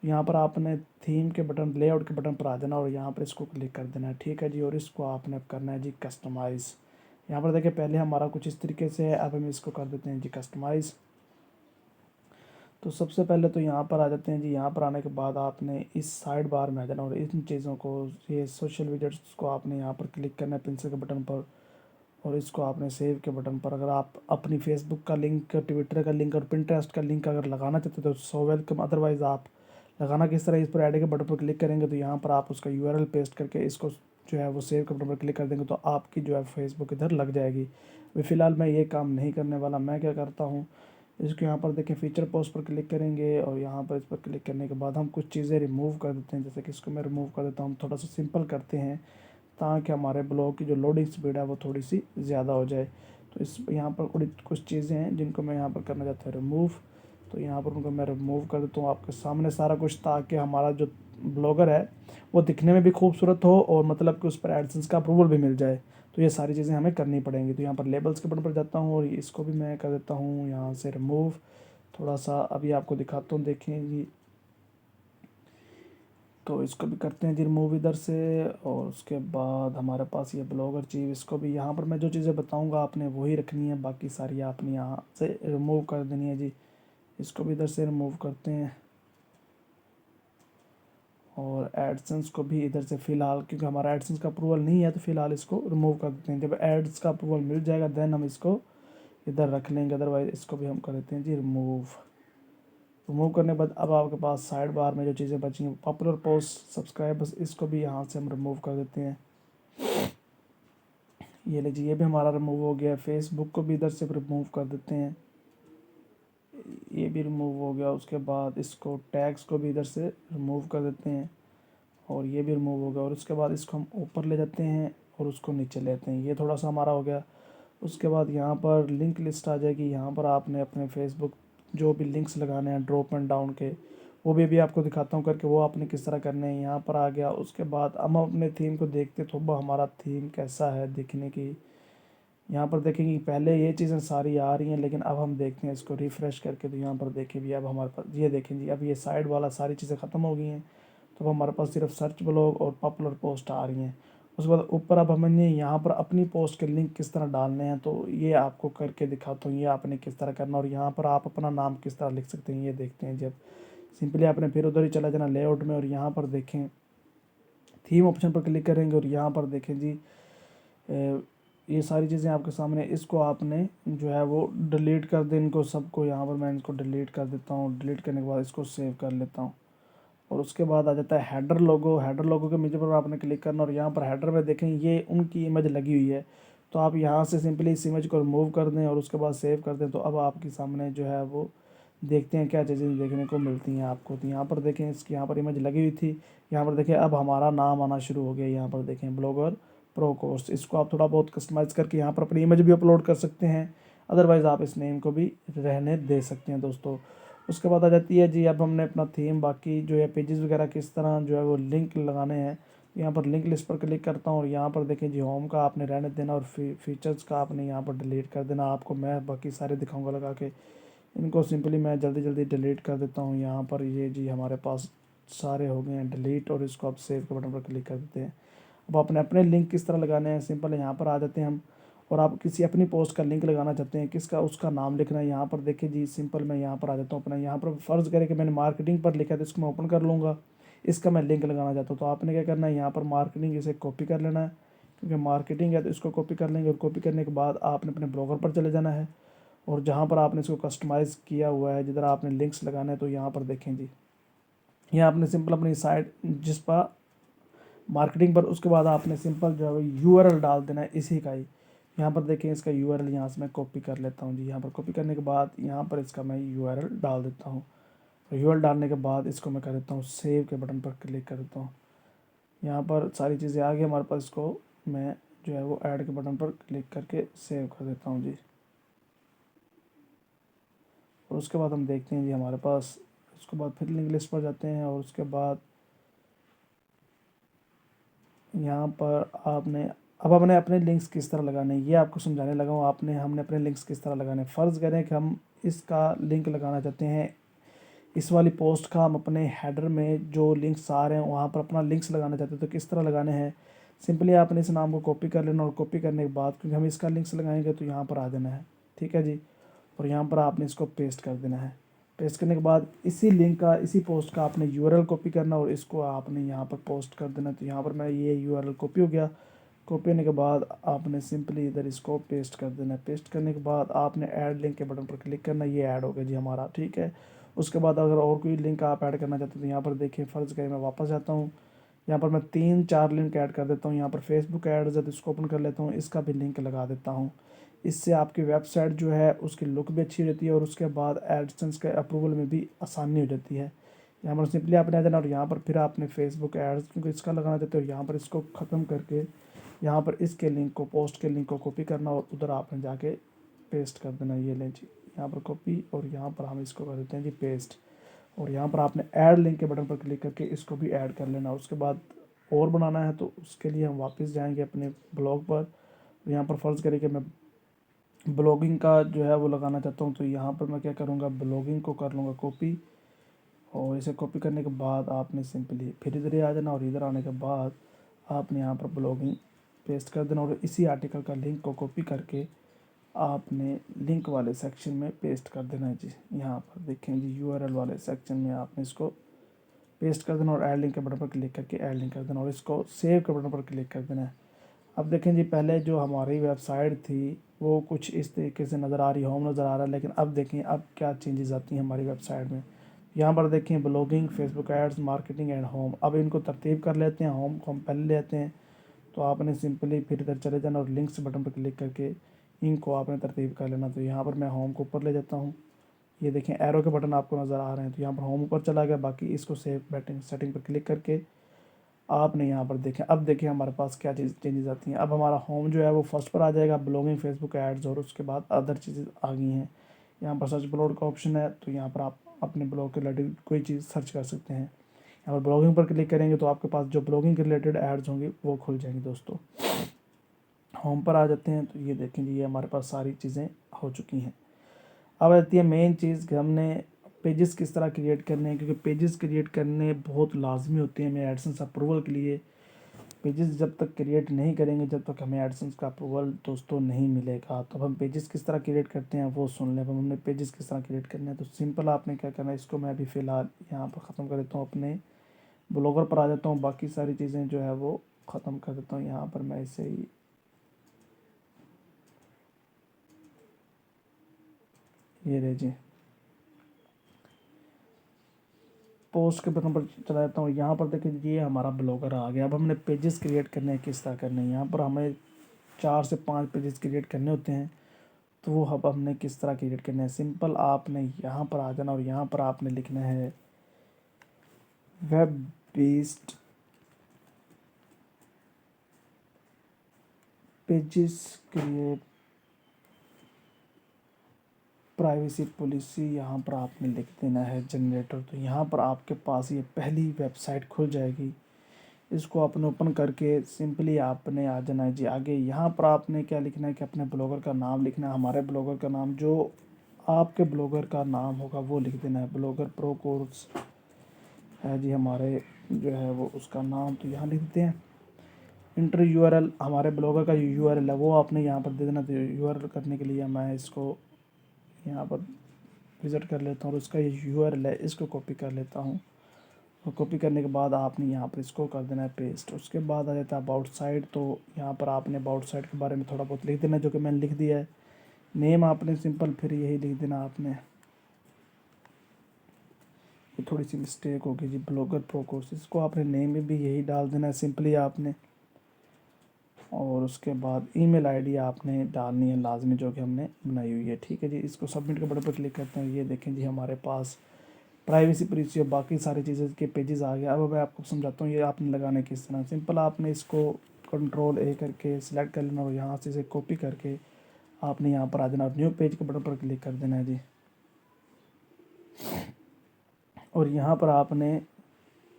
[SPEAKER 1] यहाँ पर आपने थीम के बटन, लेआउट के बटन पर आ जाना और यहाँ पर इसको क्लिक कर देना है, ठीक है जी। और इसको आपने अब करना है जी कस्टमाइज़। यहाँ पर देखिए पहले हमारा कुछ इस तरीके से है, अब हम इसको कर देते हैं जी कस्टमाइज़। तो सबसे पहले तो यहाँ पर आ जाते हैं जी। यहाँ पर आने के बाद आपने इस साइड बार में आ जाना और इन चीज़ों को, ये सोशल विजेट्स को आपने यहाँ पर क्लिक करना है पेंसिल के बटन पर, और इसको आपने सेव के बटन पर। अगर आप अपनी फेसबुक का लिंक, ट्विटर का लिंक और पिंटरेस्ट का लिंक अगर लगाना चाहते तो सो वेलकम। अदरवाइज़ आप लगाना किस तरह, इस पर ऐड के बटन पर क्लिक करेंगे तो यहाँ पर आप उसका यूआरएल पेस्ट करके इसको जो है वो सेव के बटन पर क्लिक कर देंगे, तो आपकी जो है फेसबुक इधर लग जाएगी। अभी फ़िलहाल मैं ये काम नहीं करने वाला। मैं क्या करता हूँ, इसको यहाँ पर देखें फीचर पोस्ट पर क्लिक करेंगे, और यहाँ पर इस पर क्लिक करने के बाद हम कुछ चीज़ें रिमूव कर देते हैं। जैसे कि इसको मैं रिमूव कर देता हूँ, थोड़ा सा सिंपल करते हैं ताकि हमारे ब्लॉग की जो लोडिंग स्पीड है वो थोड़ी सी ज़्यादा हो जाए। तो इस यहाँ पर कुछ चीज़ें हैं जिनको मैं यहाँ पर करना चाहता हूँ रिमूव। तो यहाँ पर उनको मैं रिमूव कर देता हूँ आपके सामने सारा कुछ, ताकि हमारा जो ब्लॉगर है वो दिखने में भी खूबसूरत हो और मतलब कि उस पर एडसेंस का अप्रूवल भी मिल जाए। तो ये सारी चीज़ें हमें करनी पड़ेंगी। तो यहाँ पर लेबल्स के बटन पर जाता हूँ और इसको भी मैं कर देता हूँ यहाँ से रिमूव। थोड़ा सा अभी आपको दिखाता हूँ, देखें जी। तो इसको भी करते हैं जी रिमूव इधर से। और उसके बाद हमारे पास ये ब्लॉगर चीज़, इसको भी यहाँ पर मैं जो चीज़ें बताऊँगा आपने वही रखनी है, बाकी सारी आपने यहाँ से रिमूव कर देनी है जी। इसको भी इधर से रिमूव करते हैं और एडसेंस को भी इधर से फ़िलहाल, क्योंकि हमारा एडसेंस का अप्रूवल नहीं है तो फ़िलहाल इसको रिमूव कर देते हैं। जब एड्स का अप्रूवल मिल जाएगा देन हम इसको इधर रख लेंगे, अदरवाइज़ इसको भी हम कर देते हैं जी रिमूव। रिमूव करने के बाद अब आपके पास साइड बार में जो चीज़ें बची हैं, पॉपुलर पोस्ट, सब्सक्राइबर्स, इसको भी यहाँ से हम रिमूव कर देते हैं। ये लीजिए, ये भी हमारा रिमूव हो गया। फेसबुक को भी इधर से रिमूव कर देते हैं, ये भी रिमूव हो गया। उसके बाद इसको टैग्स को भी इधर से रिमूव कर देते हैं और ये भी रिमूव हो गया। और उसके बाद इसको हम ऊपर ले जाते हैं और उसको नीचे लेते हैं, ये थोड़ा सा हमारा हो गया। उसके बाद यहाँ पर लिंक लिस्ट आ जाएगी। यहाँ पर आपने अपने फेसबुक जो भी लिंक्स लगाने हैं ड्रॉप एंड डाउन के, वो भी आपको दिखाता हूँ करके, वो आपने किस तरह करने हैं। यहाँ पर आ गया। उसके बाद हम अपने थीम को देखते तो हमारा थीम कैसा है दिखने की। यहाँ पर देखेंगे पहले ये चीज़ें सारी आ रही हैं, लेकिन अब हम देखते हैं इसको रिफ़्रेश करके। तो यहाँ पर देखें भी अब हमारे पास ये देखें जी, अब ये साइड वाला सारी चीज़ें ख़त्म हो गई हैं। तो अब हमारे पास सिर्फ सर्च ब्लॉग और पॉपुलर पोस्ट आ रही हैं। उसके बाद ऊपर अब हमने यहाँ पर अपनी पोस्ट के लिंक किस तरह डालने हैं, तो ये आपको करके दिखाता हूँ, ये आपने किस तरह करना। और यहाँ पर आप अपना नाम किस तरह लिख सकते हैं ये देखते हैं। जब सिंपली आपने फिर उधर ही चला जाना लेआउट में और यहाँ पर देखें थीम ऑप्शन पर क्लिक करेंगे और यहाँ पर देखें जी ये सारी चीज़ें आपके सामने। इसको आपने जो है वो डिलीट कर दें इनको सबको। यहाँ पर मैं इसको डिलीट कर देता हूँ। डिलीट करने के बाद इसको सेव कर लेता हूँ। और उसके बाद आ जाता है हेडर लोगो। हेडर लोगो के नीचे पर आपने क्लिक करना और यहाँ पर हेडर में देखें ये उनकी इमेज लगी हुई है। तो आप यहाँ से सिंपली इस इमेज को रिमूव कर दें और उसके बाद सेव कर दें। तो अब आपके सामने जो है वो देखते हैं क्या चीज़ें देखने को मिलती हैं आपको। तो यहाँ पर देखें इसकी यहाँ पर इमेज लगी हुई थी। यहाँ पर देखें अब हमारा नाम आना शुरू हो गया। यहाँ पर देखें ब्लॉगर प्रो कोर्स, इसको आप थोड़ा बहुत कस्टमाइज़ करके यहाँ पर अपनी इमेज भी अपलोड कर सकते हैं, अदरवाइज़ आप इस नेम को भी रहने दे सकते हैं दोस्तों। उसके बाद आ जाती है जी, अब हमने अपना थीम बाकी जो है पेजेस वगैरह किस तरह जो है वो लिंक लगाने हैं। यहाँ पर लिंक लिस्ट पर क्लिक करता हूँ और यहाँ पर देखें जी होम का आपने रहने देना और फीचर्स का आपने यहाँ पर डिलीट कर देना। आपको मैं बाकी सारे दिखाऊंगा लगा के, इनको सिंपली मैं जल्दी जल्दी डिलीट कर देता हूँ। यहाँ पर ये जी हमारे पास सारे हो गए हैं डिलीट और इसको आप सेव के बटन पर क्लिक कर देते हैं। अब आपने अपने लिंक किस तरह लगाने हैं, सिंपल यहाँ पर आ जाते हैं हम। और आप किसी अपनी पोस्ट का लिंक लगाना चाहते हैं, किसका उसका नाम लिखना है। यहाँ पर देखिए जी सिंपल मैं यहाँ पर आ जाता हूँ अपना। यहाँ पर फ़र्ज़ करें कि मैंने मार्केटिंग पर लिखा है तो इसको मैं ओपन कर लूँगा। इसका मैं लिंक लगाना चाहता हूँ तो आपने क्या करना है, यहाँ पर मार्केटिंग इसे कॉपी कर लेना है, क्योंकि मार्केटिंग है तो इसको कॉपी कर लेंगे। और कॉपी करने के बाद आपने अपने ब्लॉगर पर चले जाना है और जहाँ पर आपने इसको कस्टमाइज़ किया हुआ है जिधर आपने लिंक्स लगाने हैं, तो यहाँ पर देखें जी, यहाँ आपने सिंपल अपनी साइट जिस पर मार्केटिंग पर, उसके बाद आपने सिंपल जो है यूआरएल डाल देना है इसी का ही। यहाँ पर देखें इसका यूआरएल यहाँ से मैं कॉपी कर लेता हूँ जी। यहाँ पर कॉपी करने के बाद यहाँ पर इसका मैं यूआरएल डाल देता हूँ। यूआरएल डालने के बाद इसको मैं कर देता हूँ सेव के बटन पर क्लिक कर देता हूँ। यहाँ पर सारी चीज़ें आ गई हमारे पास, इसको मैं जो है वो ऐड के बटन पर क्लिक करके सेव कर देता हूँ जी। और उसके बाद हम देखते हैं जी हमारे पास, उसके बाद फिर लिंक लिस्ट पर जाते हैं और उसके बाद यहाँ पर आपने अब हमने अपने लिंक्स किस तरह लगाने हैं ये आपको समझाने लगा हूँ। हमने अपने लिंक्स किस तरह लगाने हैं। फ़र्ज़ करें कि हम इसका लिंक लगाना चाहते हैं, इस वाली पोस्ट का हम अपने हेडर में जो लिंक्स आ रहे हैं वहाँ पर अपना लिंक्स लगाना चाहते हैं, तो किस तरह लगाने हैं। सिंपली आपने इस नाम को कॉपी कर लेना और कॉपी करने के बाद क्योंकि हम इसका लिंक्स लगाएंगे तो यहाँ पर आ जाना है, ठीक है जी। और यहाँ पर आपने इसको पेस्ट कर देना है। पेस्ट करने के बाद इसी लिंक का, इसी पोस्ट का आपने यूआरएल कॉपी करना और इसको आपने यहाँ पर पोस्ट कर देना। तो यहाँ पर मैं ये यूआरएल कॉपी हो गया। कॉपी होने के बाद आपने सिंपली इधर इसको पेस्ट कर देना है। पेस्ट करने के बाद आपने ऐड लिंक के बटन पर क्लिक करना, ये ऐड हो गया जी हमारा, ठीक है। उसके बाद अगर और कोई लिंक आप ऐड करना चाहते हैं तो यहाँ पर देखिए, फ़र्ज़ करें मैं वापस जाता हूँ, यहाँ पर मैं 3-4 लिंक ऐड कर देता हूँ। यहाँ पर फेसबुक ऐड है तो इसको ओपन कर लेता हूँ, इसका भी लिंक लगा देता हूँ। इससे आपकी वेबसाइट जो है उसकी लुक भी अच्छी रहती है और उसके बाद एडसेंस के अप्रूवल में भी आसानी हो जाती है। यहाँ पर सिंपली आपने आ जाना और यहाँ पर फिर आपने फेसबुक एड्स क्योंकि इसका लगाना चाहते हो, यहाँ पर इसको ख़त्म करके यहाँ पर इसके लिंक को, पोस्ट के लिंक को कॉपी करना और उधर आपने जाके पेस्ट कर देना। ये लें जी, यहाँ पर कॉपी और यहाँ पर हम इसको कर देते हैं जी पेस्ट। और यहाँ पर आपने ऐड लिंक के बटन पर क्लिक करके इसको भी ऐड कर लेना। उसके बाद और बनाना है तो उसके लिए हम वापस जाएंगे अपने ब्लॉग पर। यहाँ पर फ़र्ज़ करें कि मैं ब्लॉगिंग का जो है वो लगाना चाहता हूँ, तो यहाँ पर मैं क्या करूँगा, ब्लॉगिंग को कर लूँगा कॉपी। और इसे कॉपी करने के बाद आपने सिंपली फिर इधर ही आ जाना और इधर आने के बाद आपने यहाँ पर ब्लॉगिंग पेस्ट कर देना और इसी आर्टिकल का लिंक को कॉपी करके आपने लिंक वाले सेक्शन में पेस्ट कर देना है जी। यहाँ पर देखें जी, यूआरएल वाले सेक्शन में आपने इसको पेस्ट कर देना और ऐड लिंक के बटन पर क्लिक करके ऐड लिंक कर देना और इसको सेव के बटन पर क्लिक कर देना है। अब देखें जी, पहले जो हमारी वेबसाइट थी वो कुछ इस तरीके से नज़र आ रही, होम नज़र आ रहा है, लेकिन अब देखें अब क्या चेंजेस आती हैं हमारी वेबसाइट में। यहाँ पर देखें blogging, Facebook ads, marketing and home. अब इनको तरतीब कर लेते हैं, होम को हम पहले लेते हैं। तो आपने सिंपली फिर इधर चले जाना और लिंक्स बटन पर क्लिक करके इनको आपने तरतीब कर लेना। तो यहाँ पर मैं होम को ऊपर ले जाता हूँ, ये देखें एरो के बटन आपको नज़र आ रहे हैं, तो यहाँ पर होम ऊपर चला गया। बाकी इसको सेव बैटिंग सेटिंग पर क्लिक करके आपने यहाँ पर देखें, अब देखें हमारे पास क्या चीज़ चेंजेस आती हैं। अब हमारा होम जो है वो फर्स्ट पर आ जाएगा, ब्लॉगिंग, फेसबुक एड्स और उसके बाद अदर चीज़ें आ गई हैं। यहाँ पर सर्च ब्लॉग का ऑप्शन है, तो यहाँ पर आप अपने ब्लॉग के रिलेटेड कोई चीज़ सर्च कर सकते हैं। यहाँ पर ब्लॉगिंग पर क्लिक करेंगे तो आपके पास जो ब्लॉगिंग के रिलेटेड एड्स होंगी वो खुल जाएंगी दोस्तों। होम पर आ जाते हैं तो ये देखें जी, ये हमारे पास सारी चीज़ें हो चुकी हैं। अब आती है मेन चीज़ कि हमने पेजेस किस तरह क्रिएट करने हैं, क्योंकि पेजेस क्रिएट करने बहुत लाजमी होते हैं हमें एडसेंस अप्रूवल के लिए। पेजेस जब तक क्रिएट नहीं करेंगे जब तक हमें एडसेंस का अप्रूवल दोस्तों नहीं मिलेगा। तो हम पेजेस किस तरह क्रिएट करते हैं वो सुन लें। अब हमने पेजेस किस तरह क्रिएट करने हैं तो सिंपल आपने क्या करना है, इसको मैं अभी फ़िलहाल यहाँ पर ख़त्म कर देता हूँ, अपने ब्लॉगर पर आ जाता हूँ, बाकी सारी चीज़ें जो है वो ख़त्म कर देता हूँ। यहाँ पर मैं इसे ही ये रहे जी, पोस्ट के बटन पर चला जाता हूँ। यहाँ पर देखिए ये हमारा ब्लॉगर आ गया। अब हमने पेजेस क्रिएट करने हैं, किस तरह करने हैं। यहाँ पर हमें 4 से 5 पेजेस क्रिएट करने होते हैं, तो वो अब हमने किस तरह क्रिएट करना है। सिंपल आपने यहाँ पर आ जाना और यहाँ पर आपने लिखना है web based pages create privacy policy. यहाँ पर आपने लिख देना है जनरेटर। तो यहाँ पर आपके पास ये पहली वेबसाइट खुल जाएगी। इसको आपने ओपन करके सिंपली आपने आ जाना है जी आगे। यहाँ पर आपने क्या लिखना है कि अपने ब्लॉगर का नाम लिखना है। हमारे ब्लॉगर का नाम जो आपके ब्लॉगर का नाम होगा वो लिख देना है। ब्लॉगर प्रो कोर्स है जी हमारे जो है वो उसका नाम, तो यहाँ लिख देते हैं। इंटर यूआरएल हमारे ब्लॉगर का यूआरएल है वो आपने यहाँ पर दे देना। तो यूआरएल करने के लिए मैं इसको यहाँ पर विज़िट कर लेता हूँ और उसका ये यूआरएल है, इसको कॉपी कर लेता हूँ। और कॉपी करने के बाद आपने यहाँ पर इसको कर देना है पेस्ट। उसके बाद आ जाता है अबाउट साइट। तो यहाँ पर आपने अबाउट साइट के बारे में थोड़ा बहुत लिख देना, जो कि मैंने लिख दिया है। नेम आपने सिंपल फिर यही लिख देना आपने, ये थोड़ी सी मिस्टेक होगी जी, ब्लॉगर प्रो कोर्स, इसको आपने नेम में भी यही डाल देना है सिंपली आपने। और उसके बाद ईमेल आईडी आपने डालनी है लाजमी, जो कि हमने बनाई हुई है। ठीक है जी, इसको सबमिट के बटन पर क्लिक करते हैं। ये देखें जी हमारे पास प्राइवेसी पॉलिसी और बाकी सारी चीज़ें के पेजेस आ गए। अब मैं आपको समझाता हूँ ये आपने लगाने किस तरह। सिंपल आपने इसको कंट्रोल ए करके सिलेक्ट कर लेना और यहाँ से इसे कॉपी करके आपने यहाँ पर आ जाना और न्यू पेज के बटन पर क्लिक कर देना है जी। और यहाँ पर आपने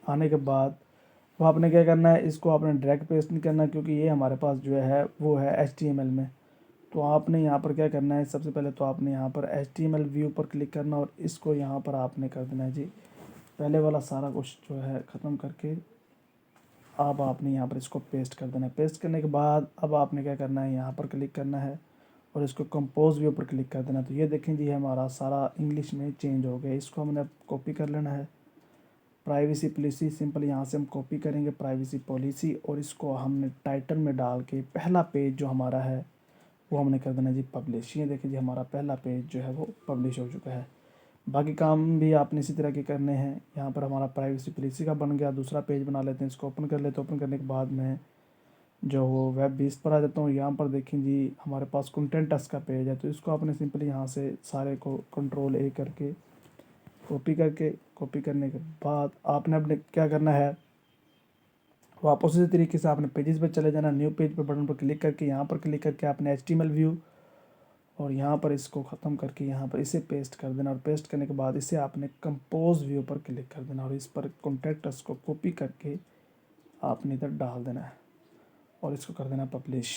[SPEAKER 1] आने के बाद तो आपने क्या करना है, इसको आपने डायरेक्ट पेस्ट नहीं करना, क्योंकि ये हमारे पास जो है वो है HTML में। तो आपने यहाँ पर क्या करना है, सबसे पहले तो आपने यहाँ पर HTML व्यू पर क्लिक करना और इसको यहाँ पर आपने कर देना है जी पहले वाला सारा कुछ जो है ख़त्म करके। अब आपने यहाँ पर इसको पेस्ट कर देना है। पेस्ट करने के बाद अब आपने क्या करना है, यहाँ पर क्लिक करना है और इसको कंपोज व्यू पर क्लिक कर देना। तो ये देखें जी हमारा सारा इंग्लिश में चेंज हो गया। इसको हमने कॉपी कर लेना है। प्राइवेसी पॉलिसी सिंपल यहाँ से हम कॉपी करेंगे प्राइवेसी पॉलिसी और इसको हमने टाइटल में डाल के पहला पेज जो हमारा है वो हमने कर देना जी पब्लिश। ये देखिए जी हमारा पहला पेज जो है वो पब्लिश हो चुका है। बाकी काम भी आपने इसी तरह के करने हैं। यहाँ पर हमारा प्राइवेसी पॉलिसी का बन गया। दूसरा पेज बना लेते हैं, इसको ओपन कर लेते हैं। ओपन करने के बाद मैं जो वो वेब बेस पर आ जाता हूँ। यहाँ पर देखें जी हमारे पास कंटेंट अस का पेज है, तो इसको आपने सिंपली यहाँ से सारे को कंट्रोल ए करके कॉपी करके, कॉपी करने के बाद आपने अपने क्या करना है, वापस उसी तरीके से आपने पेजेस पे चले जाना, न्यू पेज पे बटन पर क्लिक करके यहाँ पर क्लिक करके आपने HTML व्यू और यहाँ पर इसको ख़त्म करके यहाँ पर इसे पेस्ट कर देना, और पेस्ट करने के बाद इसे आपने कंपोज व्यू पर क्लिक कर देना और इस पर कॉन्टैक्ट्स को कॉपी करके आपने इधर डाल देना है और इसको कर देना पब्लिश।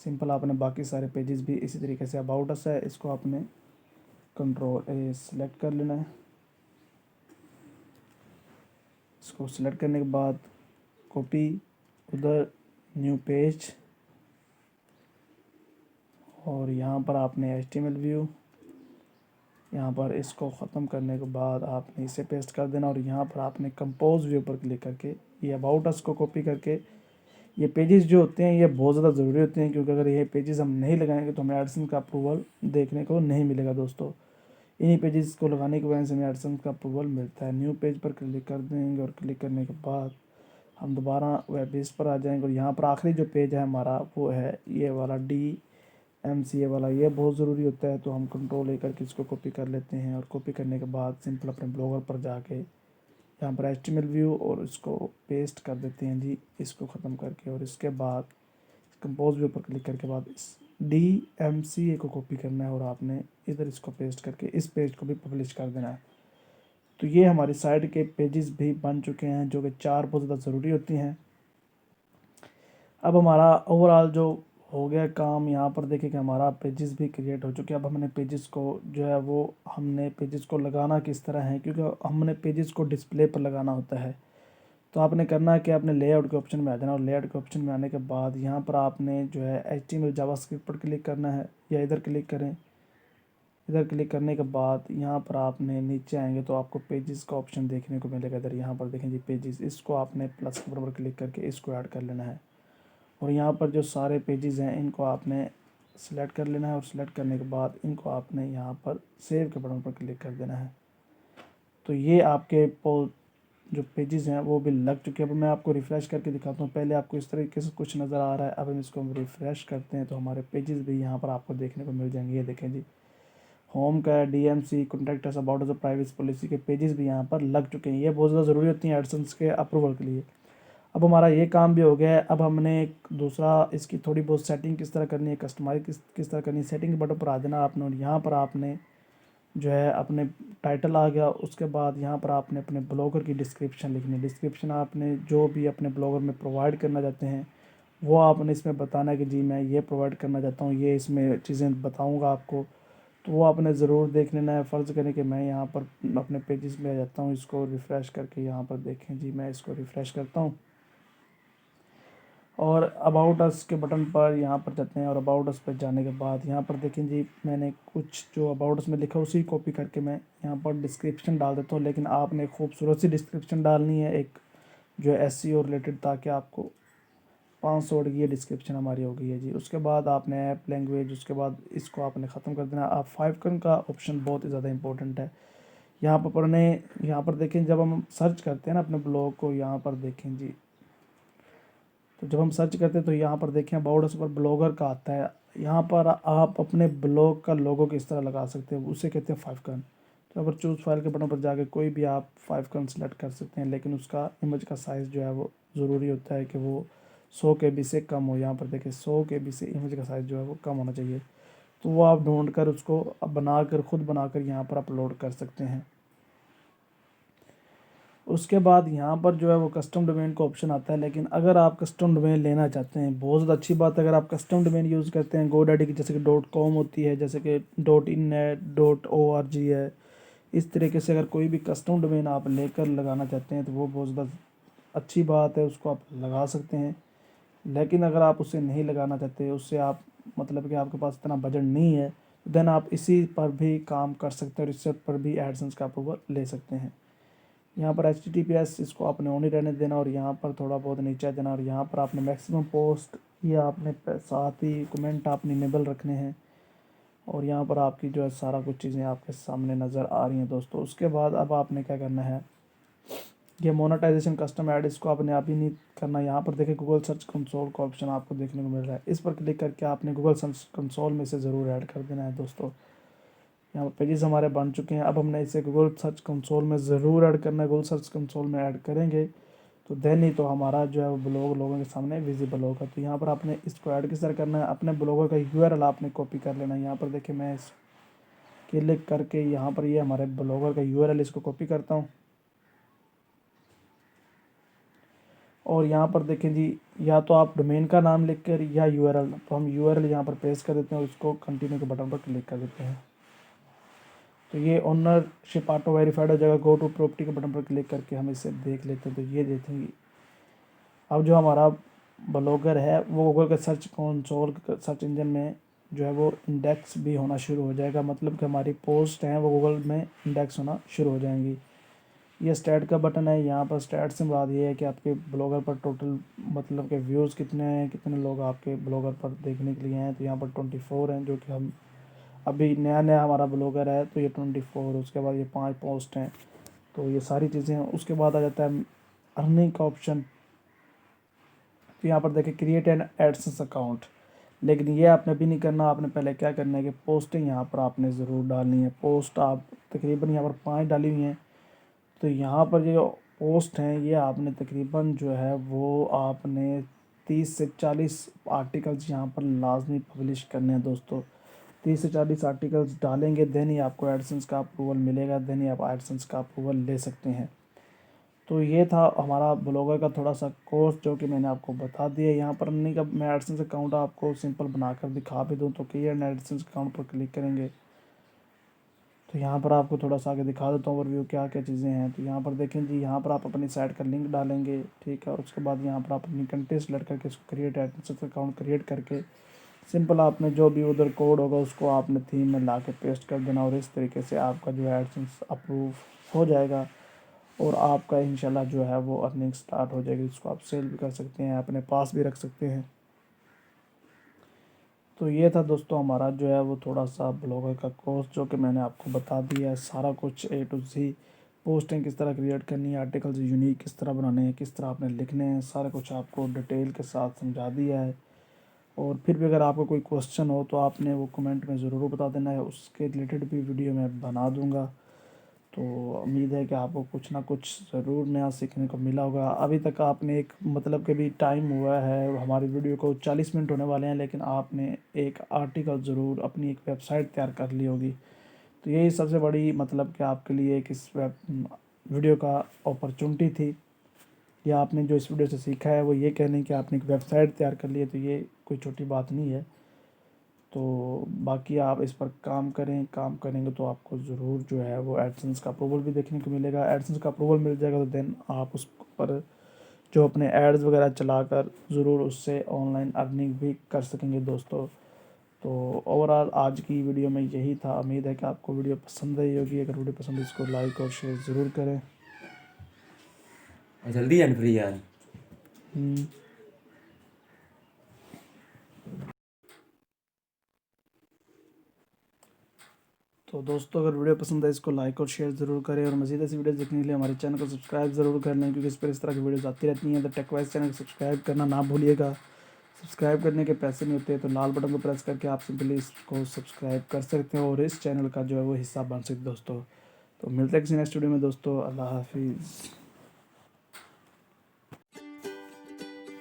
[SPEAKER 1] सिंपल। आपने बाकी सारे पेजेस भी इसी तरीके से, अबाउट अस है, इसको आपने Ctrl+A सेलेक्ट कर लेना है। इसको सिलेक्ट करने के बाद कॉपी, उधर न्यू पेज और यहाँ पर आपने HTML व्यू, यहाँ पर इसको ख़त्म करने के बाद आपने इसे पेस्ट कर देना और यहाँ पर आपने कंपोज व्यू पर क्लिक करके ये अबाउट अस को कॉपी करके, ये पेजेस जो होते हैं ये बहुत ज़्यादा ज़रूरी होते हैं, क्योंकि अगर ये पेजेस हम नहीं लगाएंगे तो हमें एडसेंस का अप्रूवल देखने को नहीं मिलेगा दोस्तों। इन्हीं पेजेस को लगाने की वजह से हमें एडसेंस का अप्रूवल मिलता है। न्यू पेज पर क्लिक कर देंगे और क्लिक करने के बाद हम दोबारा वेब पेज पर आ जाएंगे और यहाँ पर आखिरी जो पेज है हमारा वो है ये वाला DMCA वाला। ये बहुत ज़रूरी होता है, तो हम Ctrl+A करके इसको कॉपी कर लेते हैं और कॉपी करने के बाद सिंपल अपने ब्लॉगर पर जाके यहाँ पर HTML व्यू और इसको पेस्ट कर देते हैं जी, इसको ख़त्म करके, और इसके बाद कंपोज व्यू पर क्लिक करके बाद इस DMCA को कॉपी करना है और आपने इधर इसको पेस्ट करके इस पेज को भी पब्लिश कर देना है। तो ये हमारी साइट के पेजेस भी बन चुके हैं, जो कि 4 बहुत ज़्यादा ज़रूरी होती हैं। अब हमारा ओवरऑल जो हो गया काम, यहाँ पर देखिए कि हमारा पेजेस भी क्रिएट हो चुके हैं। अब हमने पेजेस को जो है वो हमने पेजेस को लगाना किस तरह है, क्योंकि हमने पेजेस को डिस्प्ले पर लगाना होता है। तो आपने करना है कि आपने लेआउट के ऑप्शन में आ जाना और लेआउट के ऑप्शन में आने के बाद यहाँ पर आपने जो है HTML जावास्क्रिप्ट पर क्लिक करना है, या इधर क्लिक करें। इधर क्लिक करने के बाद यहाँ पर आपने नीचे आएंगे तो आपको पेजेस का ऑप्शन देखने को मिलेगा। इधर यहाँ पर देखें जी पेजेस, इसको आपने प्लस के बराबर क्लिक करके इसको ऐड कर लेना है और यहाँ पर जो सारे पेजेस हैं इनको आपने सेलेक्ट कर लेना है और सेलेक्ट करने के बाद इनको आपने यहाँ पर सेव के बटन पर क्लिक कर देना है। तो ये आपके जो पेजेस हैं वो भी लग चुके हैं। अब मैं आपको रिफ़्रेश करके दिखाता हूँ। पहले आपको इस तरीके से कुछ नज़र आ रहा है, अब हम इसको रिफ़्रेश करते हैं तो हमारे पेजेस भी यहाँ पर आपको देखने को मिल जाएंगे। ये देखें जी, होम का DMC, contact us, about us, privacy policy के पेजेस भी यहाँ पर लग चुके हैं। ये बहुत ज़्यादा ज़रूरी होती हैं एडसेंस के अप्रूवल के लिए। अब हमारा ये काम भी हो गया है। अब हमने एक दूसरा इसकी थोड़ी बहुत सेटिंग किस तरह करनी है, कस्टमाइज किस तरह करनी है, सेटिंग के बटन पर आ जाना आपने और यहाँ पर आपने जो है अपने टाइटल आ गया। उसके बाद यहाँ पर आपने अपने ब्लॉगर की डिस्क्रिप्शन लिखनी है। डिस्क्रिप्शन आपने जो भी अपने ब्लॉगर में प्रोवाइड करना चाहते हैं वो आपने इसमें बताना है कि जी मैं ये प्रोवाइड करना चाहता हूँ, ये इसमें चीज़ें बताऊँगा आपको। तो वो आपने ज़रूर देख लेना है। फ़र्ज़ करें कि मैं यहाँ पर अपने पेजेस में आ जाता हूँ, इसको रिफ़्रेश करके यहाँ पर देखें जी, मैं इसको रिफ़्रेश करता हूँ और अबाउट अस के बटन पर यहाँ पर जाते हैं और अबाउट अस पर जाने के बाद यहाँ पर देखें जी, मैंने कुछ जो अबाउट अस में लिखा उसी कॉपी करके मैं यहाँ पर डिस्क्रिप्शन डाल देता हूँ। लेकिन आपने खूबसूरत सी डिस्क्रिप्शन डालनी है, एक जो है SEO रिलेटेड, ताकि आपको 500 वर्ड की ये डिस्क्रिप्शन हमारी हो गई है जी। उसके बाद आपने ऐप लैंग्वेज, उसके बाद इसको आपने ख़त्म कर देना। आप 5 का ऑप्शन बहुत ही ज़्यादा इंपॉर्टेंट है। यहाँ पर पढ़ने, यहाँ पर देखें जब हम सर्च करते हैं ना अपने ब्लॉग को, यहाँ पर देखें जी, तो जब हम सर्च करते हैं तो यहाँ पर देखें अबाउट अस पर ब्लॉगर का आता है। यहाँ पर आप अपने ब्लॉग का लोगो किस तरह लगा सकते हैं, उसे कहते हैं 5 तो यहाँ पर चूज़ फाइल के बटन पर जाके कोई भी आप 5 सेलेक्ट कर सकते हैं, लेकिन उसका इमेज का साइज़ जो है वो ज़रूरी होता है कि वो 100 KB से कम हो। यहाँ पर देखें 100 KB से इमेज का साइज़ जो है वो कम होना चाहिए। तो वो आप ढूंढ कर उसको बनाकर खुद बनाकर यहाँ पर अपलोड कर सकते हैं। उसके बाद यहाँ पर जो है वो कस्टम डोमेन का ऑप्शन आता है। लेकिन अगर आप कस्टम डोमेन लेना चाहते हैं, बहुत ज़्यादा अच्छी बात है अगर आप कस्टम डोमेन यूज़ करते हैं। GoDaddy की जैसे कि .com होती है, जैसे कि .in है, .org है, इस तरीके से अगर कोई भी कस्टम डोमेन आप लेकर लगाना चाहते हैं तो वो बहुत ज़्यादा अच्छी बात है, उसको आप लगा सकते हैं। लेकिन अगर आप उसे नहीं लगाना चाहते, उससे आप मतलब कि आपके पास इतना बजट नहीं है, देन आप इसी पर भी काम कर सकते हैं और इससे पर भी एडसेंस का अप्रूवल ले सकते हैं। यहाँ पर HTTPS इसको आपने ऑन ही रहने देना और यहाँ पर थोड़ा बहुत नीचे देना और यहाँ पर आपने मैक्सिमम पोस्ट या आपने साथ ही कमेंट आपने इनेबल रखने हैं और यहाँ पर आपकी जो है सारा कुछ चीज़ें आपके सामने नज़र आ रही हैं दोस्तों। उसके बाद अब आपने क्या करना है, ये मोनेटाइजेशन कस्टम ऐड, इसको आपने अभी नहीं करना। यहाँ पर देखिए गूगल सर्च कंसोल का ऑप्शन आपको देखने को मिल रहा है, इस पर क्लिक करके आपने गूगल सर्च कंसोल में से ज़रूर ऐड कर देना है दोस्तों। यहाँ पर पेजेस हमारे बन चुके हैं। अब हमने इसे गूगल सर्च कंसोल में ज़रूर ऐड करना है। गूगल सर्च कंसोल में ऐड करेंगे तो देन ही तो हमारा जो है वो ब्लॉग लोगों के सामने विजिबल होगा। तो यहाँ पर आपने इसको ऐड किस तरह करना है, अपने ब्लॉगर का यूआरएल आपने कॉपी कर लेना है। यहाँ पर देखिए मैं इस क्लिक करके यहाँ पर ये हमारे ब्लॉगर का यूआरएल इसको कॉपी करता हूँ और यहाँ पर देखें जी, या तो आप डोमेन का नाम लिख कर या यूआरएल, तो हम यूआरएल यहाँ पर पेस्ट कर देते हैं और उसको कंटिन्यू के बटन पर क्लिक कर देते हैं। तो ये ओनरशिप ऑटो वेरीफाइड हो जाएगा। गो टू प्रॉपर्टी के बटन पर क्लिक करके हम इसे देख लेते हैं। तो ये देखेंगे अब जो हमारा ब्लॉगर है वो गूगल के सर्च कंसोल सर्च इंजन में जो है वो इंडेक्स भी होना शुरू हो जाएगा, मतलब कि हमारी पोस्ट हैं वो गूगल में इंडेक्स होना शुरू हो जाएंगी। ये स्टैट का बटन है, यहाँ पर स्टैट से मुराद ये है कि आपके ब्लॉगर पर टोटल मतलब के व्यूज़ कितने हैं, कितने लोग आपके ब्लॉगर पर देखने के लिए हैं। तो यहाँ पर 24 हैं, जो कि हम अभी नया नया हमारा ब्लॉगर है तो ये 24, उसके बाद ये 5 पोस्ट हैं। तो ये सारी चीज़ें हैं। उसके बाद आ जाता है अर्निंग का ऑप्शन। तो यहाँ पर देखिए क्रिएट एन एडसेंस अकाउंट, लेकिन ये आपने भी नहीं करना। आपने पहले क्या करना है कि पोस्टिंग यहाँ पर आपने ज़रूर डालनी है। पोस्ट आप तकरीबन यहाँ पर 5 डाली हुई हैं। तो यहाँ पर जो पोस्ट हैं ये आपने तकरीबन जो है वो आपने 30 से 40 आर्टिकल्स यहाँ पर लाजमी पब्लिश करने हैं दोस्तों। 30 से 40 आर्टिकल्स डालेंगे देन ही आपको एडसेंस का अप्रूवल मिलेगा, देन ही आप एडसेंस का अप्रूवल ले सकते हैं। तो ये था हमारा ब्लॉगर का थोड़ा सा कोर्स जो कि मैंने आपको बता दिया। यहाँ पर नहीं, का मैं एडसेंस अकाउंट आपको सिंपल बनाकर दिखा भी दूँ तो क्रिएट एडसेंस अकाउंट पर क्लिक करेंगे तो यहाँ पर आपको थोड़ा सा आगे दिखा देता हूँ ओवरव्यू क्या क्या चीज़ें हैं। तो यहाँ पर देखें जी, यहाँ पर आप अपनी साइट का लिंक डालेंगे, ठीक है। और उसके बाद यहाँ पर आप अपनी कंट्री सेलेक्ट करके इसको क्रिएट एडसेंस अकाउंट क्रिएट करके सिंपल आपने जो भी उधर कोड होगा उसको आपने थीम में ला के पेस्ट कर देना और इस तरीके से आपका जो है एडसेंस अप्रूव हो जाएगा और आपका इंशाल्लाह जो है वो अर्निंग स्टार्ट हो जाएगी। इसको आप सेल भी कर सकते हैं, अपने पास भी रख सकते हैं। तो ये था दोस्तों हमारा जो है वो थोड़ा सा ब्लॉगर का कोर्स जो कि मैंने आपको बता दिया है। सारा कुछ A to Z, पोस्टिंग किस तरह क्रिएट करनी है, आर्टिकल्स यूनिक किस तरह बनाने हैं, किस तरह आपने लिखने हैं, सारा कुछ आपको डिटेल के साथ समझा दिया है। और फिर भी अगर आपको कोई क्वेश्चन हो तो आपने वो कमेंट में ज़रूर बता देना है, उसके रिलेटेड भी वीडियो मैं बना दूँगा। तो उम्मीद है कि आपको कुछ ना कुछ ज़रूर नया सीखने को मिला होगा। अभी तक आपने एक मतलब कि भी टाइम हुआ है हमारी वीडियो को 40 मिनट होने वाले हैं, लेकिन आपने एक आर्टिकल ज़रूर अपनी एक वेबसाइट तैयार कर ली होगी। तो यही सबसे बड़ी मतलब कि आपके लिए एक इस वीडियो का अपॉर्चुनिटी थी, या आपने जो इस वीडियो से सीखा है वो ये कहने कि आपने एक वेबसाइट तैयार कर ली है। तो ये कोई छोटी बात नहीं है। तो बाकी आप इस पर काम करें, काम करेंगे तो आपको ज़रूर जो है वो एडसेंस का अप्रूवल भी देखने को मिलेगा। एडसेंस का अप्रूवल मिल जाएगा तो देन आप उस पर जो अपने एड्स वगैरह चलाकर ज़रूर उससे ऑनलाइन अर्निंग भी कर सकेंगे दोस्तों। तो ओवरऑल आज की वीडियो में यही था। उम्मीद है कि आपको वीडियो पसंद आई होगी। अगर वीडियो पसंद है इसको लाइक और शेयर ज़रूर करें।
[SPEAKER 2] जल्दी एंड फ्री यार।
[SPEAKER 1] तो दोस्तों अगर वीडियो पसंद है इसको लाइक और शेयर ज़रूर करें और मज़ीद ऐसी वीडियो देखने के लिए हमारे चैनल को सब्सक्राइब ज़रूर कर लें, क्योंकि इस पर इस तरह की वीडियोस आती रहती हैं। तो टेकवाइज चैनल को सब्सक्राइब करना ना भूलिएगा। सब्सक्राइब करने के पैसे नहीं होते, तो लाल बटन को प्रेस करके आप सिंपली इसको सब्सक्राइब कर सकते हैं और इस चैनल का जो है वो हिस्सा बन सकते दोस्तों। तो मिलते हैं किसी नेक्स्ट वीडियो में दोस्तों। अल्लाह हाफिज़।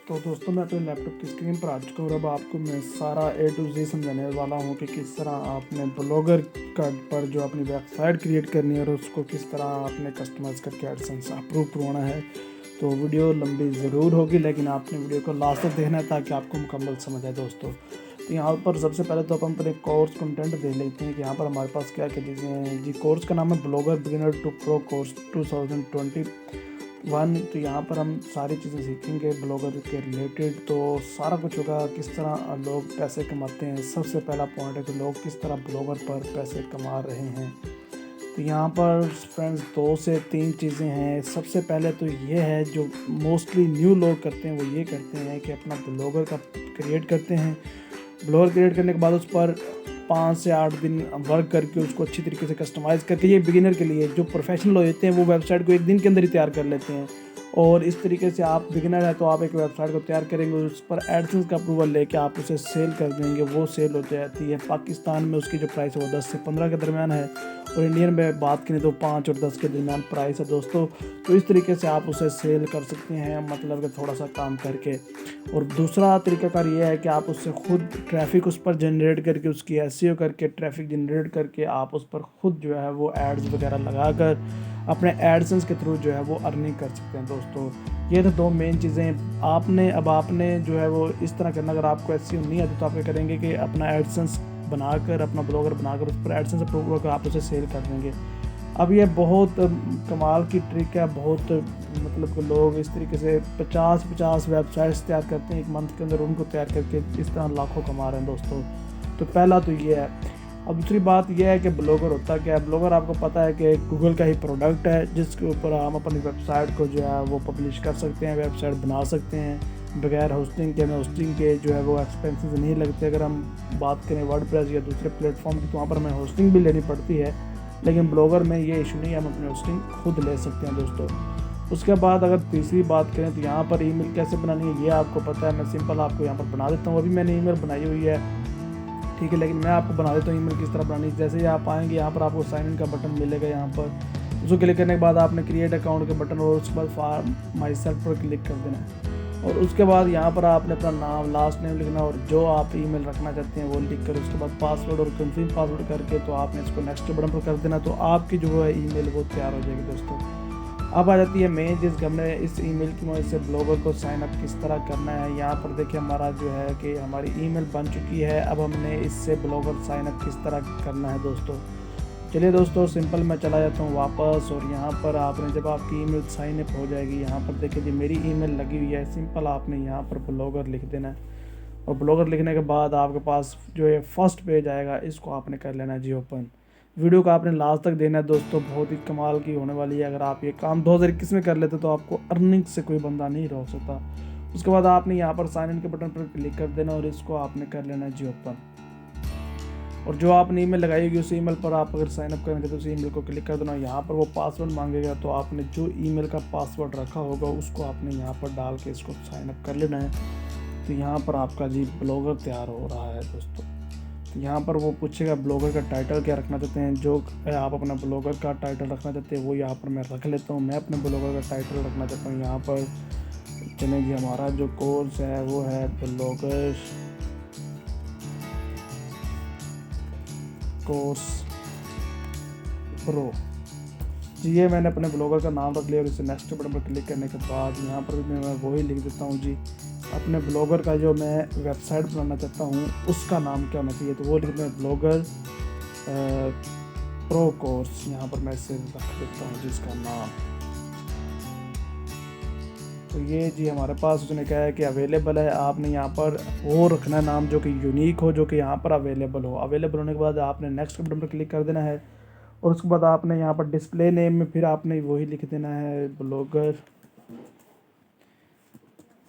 [SPEAKER 1] तो दोस्तों मैं अपने लैपटॉप की स्क्रीन पर आ चुका हूँ। अब आपको मैं सारा A to Z समझाने वाला हूँ कि किस तरह आपने ब्लॉगर का पर जो अपनी वेबसाइट क्रिएट करनी है और उसको किस तरह आपने कस्टमाइज़ करके एडसेंस अप्रूव करवाना है। तो वीडियो लंबी ज़रूर होगी, लेकिन आपने वीडियो को लास्ट तक देखना है ताकि आपको मुकम्मल समझ आए दोस्तों। तो यहाँ पर सबसे पहले तो अपन पर एक कोर्स कंटेंट दे लेते हैं कि यहाँ पर हमारे पास क्या क्या चीज़ें हैं जी। कोर्स का नाम है blogger beginner to pro course 2021। तो यहाँ पर हम सारी चीज़ें सीखेंगे ब्लॉगर के रिलेटेड। तो सारा कुछ होगा किस तरह लोग पैसे कमाते हैं। सबसे पहला पॉइंट है कि लोग किस तरह ब्लॉगर पर पैसे कमा रहे हैं। तो यहाँ पर फ्रेंड्स 2 से 3 चीज़ें हैं। सबसे पहले तो ये है जो मोस्टली न्यू लोग करते हैं, वो ये करते हैं कि अपना ब्लॉगर का क्रिएट करते हैं। ब्लॉगर क्रिएट करने के बाद उस पर 5 से 8 दिन वर्क करके उसको अच्छी तरीके से कस्टमाइज़ करके, ये बिगिनर के लिए, जो प्रोफेशनल होते हैं वो वेबसाइट को एक दिन के अंदर ही तैयार कर लेते हैं। और इस तरीके से आप बिगिनर है तो आप एक वेबसाइट को तैयार करेंगे, उस पर एडसेंस का अप्रूवल लेके आप उसे सेल कर देंगे। वो सेल हो जाती है। पाकिस्तान में उसकी जो प्राइस है वो 10 से 15 के दरमियान है और इंडियन में बात करें तो 5 और 10 के दरमियान प्राइस है दोस्तों। तो इस तरीके से आप उसे सेल कर सकते हैं, मतलब कि थोड़ा सा काम करके। और दूसरा तरीकाकार ये है कि आप उससे खुद ट्रैफिक उस पर जनरेट करके, उसकी एसईओ करके, ट्रैफिक जनरेट करके आप उस पर खुद जो है वो एड्स वगैरह लगाकर अपने एडसेंस के थ्रू जो है वो अर्निंग कर सकते हैं दोस्तों। ये तो 2 मेन चीज़ें आपने जो है वो इस तरह करना। अगर आपको एसईओ नहीं आती तो आप क्या करेंगे कि अपना एडसेंस बनाकर, अपना ब्लॉगर बनाकर उस पर एडसेंस अप्रूव होकर आप उसे सेल कर देंगे। अब ये बहुत कमाल की ट्रिक है, बहुत मतलब कि लोग इस तरीके से 50 वेबसाइट्स तैयार करते हैं एक मंथ के अंदर, उनको तैयार करके इस तरह लाखों कमा रहे हैं दोस्तों। तो पहला तो ये है। अब दूसरी बात यह है कि ब्लॉगर होता क्या है। ब्लॉगर आपको पता है कि गूगल का ही प्रोडक्ट है जिसके ऊपर हम अपनी वेबसाइट को जो है वो पब्लिश कर सकते हैं, वेबसाइट बना सकते हैं बगैर होस्टिंग के। होस्टिंग के जो है वो एक्सपेंसेस नहीं लगते। अगर हम बात करें वर्डप्रेस या दूसरे प्लेटफॉर्म की तो वहाँ पर हमें होस्टिंग भी लेनी पड़ती है, लेकिन ब्लॉगर में ये इशू नहीं है, हम अपनी होस्टिंग खुद ले सकते हैं दोस्तों। उसके बाद अगर तीसरी बात करें तो यहाँ पर ईमेल कैसे बनानी है ये आपको पता है। मैं सिंपल आपको यहाँ पर बना देता हूँ। अभी मैंने ईमेल बनाई हुई है, ठीक है, लेकिन मैं आपको बना देता हूँ ईमेल किस तरह बनानी है। जैसे ही आप आएंगे यहाँ पर आपको साइन इन का बटन मिलेगा, यहाँ पर उसको क्लिक करने के बाद आपने क्रिएट अकाउंट के बटन और उसके बाद फॉर माई सेल्फ पर क्लिक कर देना है। और उसके बाद यहाँ पर आपने अपना नाम, लास्ट नेम लिखना और जो आप ईमेल रखना चाहते हैं वो लिख कर उसके बाद पासवर्ड और कंफर्म पासवर्ड करके तो आपने इसको नेक्स्ट बटन पर कर देना। तो आपकी जो है ईमेल वो तैयार हो जाएगी दोस्तों। अब आ जाती है मेन चीज़ कि हमने इस ईमेल की मदद से ब्लॉगर को साइन अप किस तरह करना है। यहाँ पर देखिए हमारा जो है कि हमारी ईमेल बन चुकी है। अब हमने इससे ब्लॉगर साइन अप किस तरह करना है दोस्तों। चलिए दोस्तों, सिंपल मैं चला जाता हूँ वापस। और यहाँ पर आपने जब आपकी ईमेल साइन अप हो जाएगी, यहाँ पर देखिए जी मेरी ईमेल लगी हुई है। सिंपल आपने यहाँ पर ब्लॉगर लिख देना है और ब्लॉगर लिखने के बाद आपके पास जो है फर्स्ट पेज आएगा, इसको आपने कर लेना है जी ओपन। वीडियो को आपने लास्ट तक देना है दोस्तों, बहुत ही कमाल की होने वाली है। अगर आप ये काम 2021 में कर लेते तो आपको अर्निंग से कोई बंदा नहीं रोक सकता। उसके बाद आपने यहाँ पर साइन इन के बटन पर क्लिक कर देना और इसको आपने कर लेना है जी ओपन। और जो आपने ईमेल लगाई होगी उस ईमेल पर आप अगर साइन अप करेंगे तो उस ईमेल को क्लिक कर देना। यहाँ पर वो पासवर्ड मांगेगा, तो आपने जो ईमेल का पासवर्ड रखा होगा उसको आपने यहाँ पर डाल के इसको साइन अप कर लेना है। तो यहाँ पर आपका जी ब्लॉगर तैयार हो रहा है दोस्तों। तो यहाँ पर वो पूछेगा ब्लॉगर का टाइटल क्या रखना चाहते हैं। जो आप अपना ब्लॉगर का टाइटल रखना चाहते हैं वो यहाँ पर मैं रख लेता हूँ। मैं अपने ब्लॉगर का टाइटल रखना चाहता हूँ यहाँ पर। चलें जी, हमारा जो कोर्स है वो है ब्लॉगर कोर्स प्रो जी। ये मैंने अपने ब्लॉगर का नाम रख लिया और इसे नेक्स्ट बटन पर क्लिक करने के बाद यहाँ पर भी मैं वही लिख देता हूँ जी। अपने ब्लॉगर का जो मैं वेबसाइट बनाना चाहता हूँ उसका नाम क्या होना चाहिए, तो वो लिखते हैं ब्लॉगर प्रो कोर्स। यहाँ पर मैं इसे रख देता हूँ जिसका नाम। तो ये जी हमारे पास उसने कहा है कि अवेलेबल है। आपने यहाँ पर वो रखना है नाम जो कि यूनिक हो, जो कि यहाँ पर अवेलेबल हो। अवेलेबल होने के बाद आपने नेक्स्ट बटन पर क्लिक कर देना है और उसके बाद आपने यहाँ पर डिस्प्ले नेम में फिर आपने वही लिख देना है ब्लॉगर